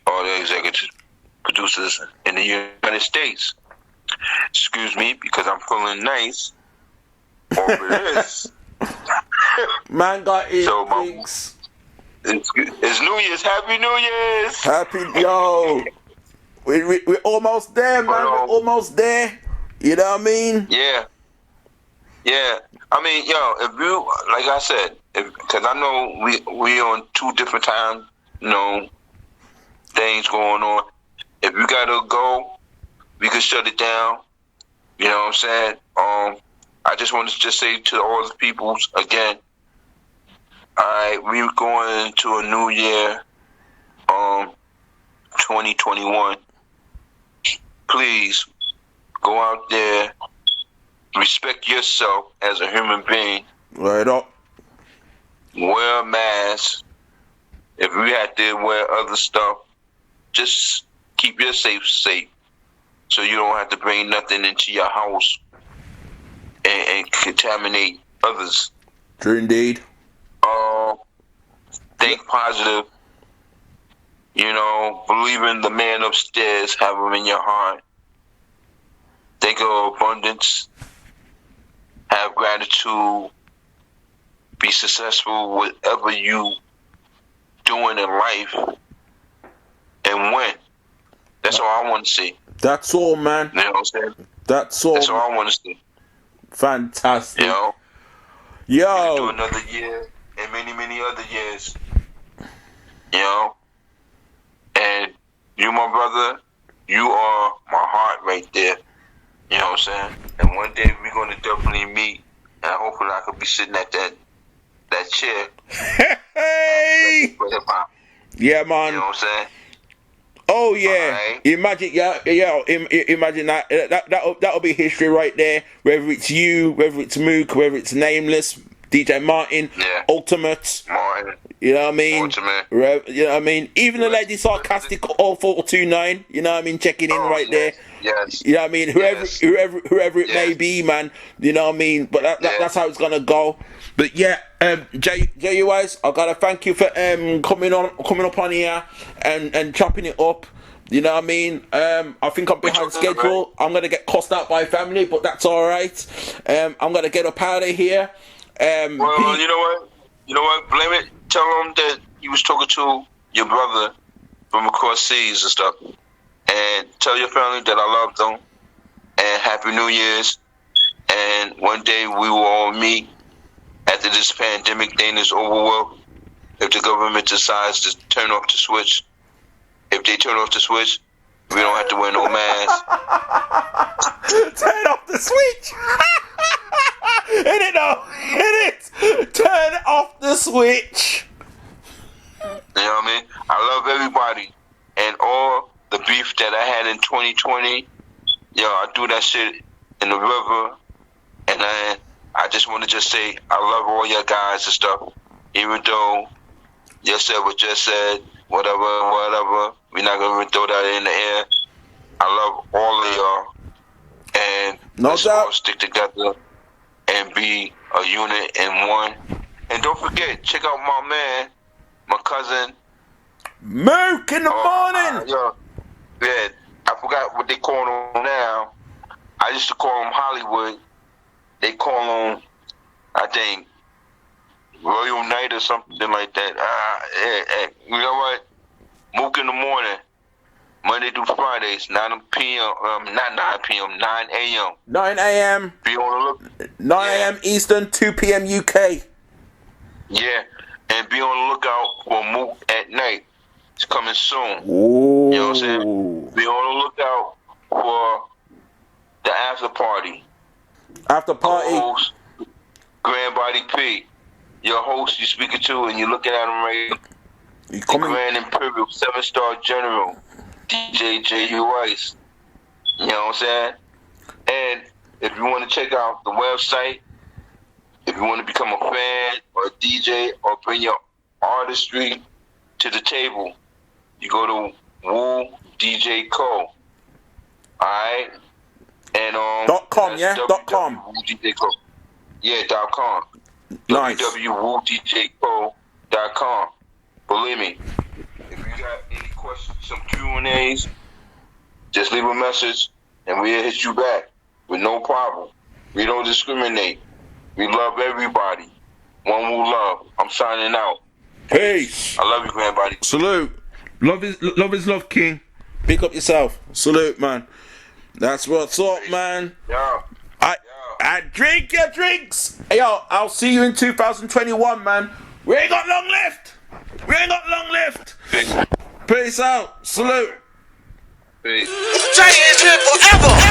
are the executive producers in the United States. Excuse me, because I'm feeling nice over this. Man got it. So, Thanks. It's New Year's. Happy New Year's. Happy, yo. We're almost there, man. We're almost there. You know what I mean? Yeah. Yeah. I mean, yo, if you, like I said, because I know we on two different time, you know, things going on. If you gotta go, we can shut it down. You know what I'm saying? I just want to just say to all the people again, alright, we're going into a new year, 2021. Please go out there, respect yourself as a human being. Right up. Wear a mask. If you have to wear other stuff, just keep yourself safe. So you don't have to bring nothing into your house and contaminate others. True indeed. Think positive. You know, believe in the man upstairs. Have him in your heart. Think of abundance. Have gratitude. Be successful whatever you doing in life, and win. That's all I want to see. That's all, man. You know what I'm saying? That's all. That's all I want to see. Fantastic. You know? Yo. Do another year and many, many other years. You know? And you, my brother, you are my heart right there. You know what I'm saying? And one day we're going to definitely meet, and hopefully I could be sitting at that chair. Hey. For hip-hop. Yeah, man. You know what I'm saying? Oh yeah, Right. imagine imagine that'll be history right there. Whether it's you, whether it's Mook, whether it's Nameless, DJ Martin, Yeah. Ultimate, Martin. you know what I mean? Ultimate. You know what I mean? Even the lady Sarcastic 0429, you know what I mean? Checking in right there. Yes. You know what I mean? Whoever it may Yes. be, man. You know what I mean? But that's how it's gonna go. But yeah, JUIs, I gotta thank you for coming up on here and chopping it up. You know what I mean? I think I'm behind schedule. I'm gonna get cussed out by family, but that's all right. I'm gonna get up out of here. Well, you know what? You know what? Blame it. Tell them that you was talking to your brother from across seas and stuff, and tell your family that I love them and Happy New Year's. And one day we will all meet after this pandemic thing is over with. If the government decides to turn off the switch, if they turn off the switch, we don't have to wear no mask. Turn off the switch. Hit it though. Hit it. Turn off the switch. You know what I mean? I love everybody. And all the beef that I had in 2020, yo, I threw that shit in the river, and I just want to just say I love all your guys and stuff. Even though you said what you said, whatever, we're not gonna throw that in the air. I love all of y'all, and No let's doubt. all stick together and be a unit and one. And don't forget, check out my man, my cousin. Mook in the morning. Yeah, I forgot what they call him now. I used to call him Hollywood. They call him, I think, Royal Knight or something like that. You know what? Mook in the morning, Monday through Fridays, 9 p.m. Not 9 p.m. 9 a.m. 9 a.m. Be on the look. 9 a.m. Eastern, 2 p.m. UK. Yeah, and be on the lookout for Mook at night. It's coming soon. Ooh. You know what I'm saying? Be on the lookout for the after party. After party. Co-host, Grand Body P. Your host you're speaking to, and you're looking at him right. You The coming? Grand Imperial 7-star General, DJ J.U. Rice. You know what I'm saying? And if you want to check out the website, if you want to become a fan or a DJ or bring your artistry to the table, you go to Woo DJ Co. Alright? And .com, yeah? .com. www.woodjco. Yeah, .com. Nice. www.woodjco.com. Believe me, if you got any questions, some Q&As, just leave a message and we'll hit you back with no problem. We don't discriminate. We love everybody. One will love. I'm signing out. Peace. I love you, Grandbody. Salute. Love is love, King. Pick up yourself. Salute, man. That's what's up, man. Yeah. I drink your drinks. Hey, yo, I'll see you in 2021, man. We ain't got long left. Peace. Peace out. Salute. Peace. Jay is here forever.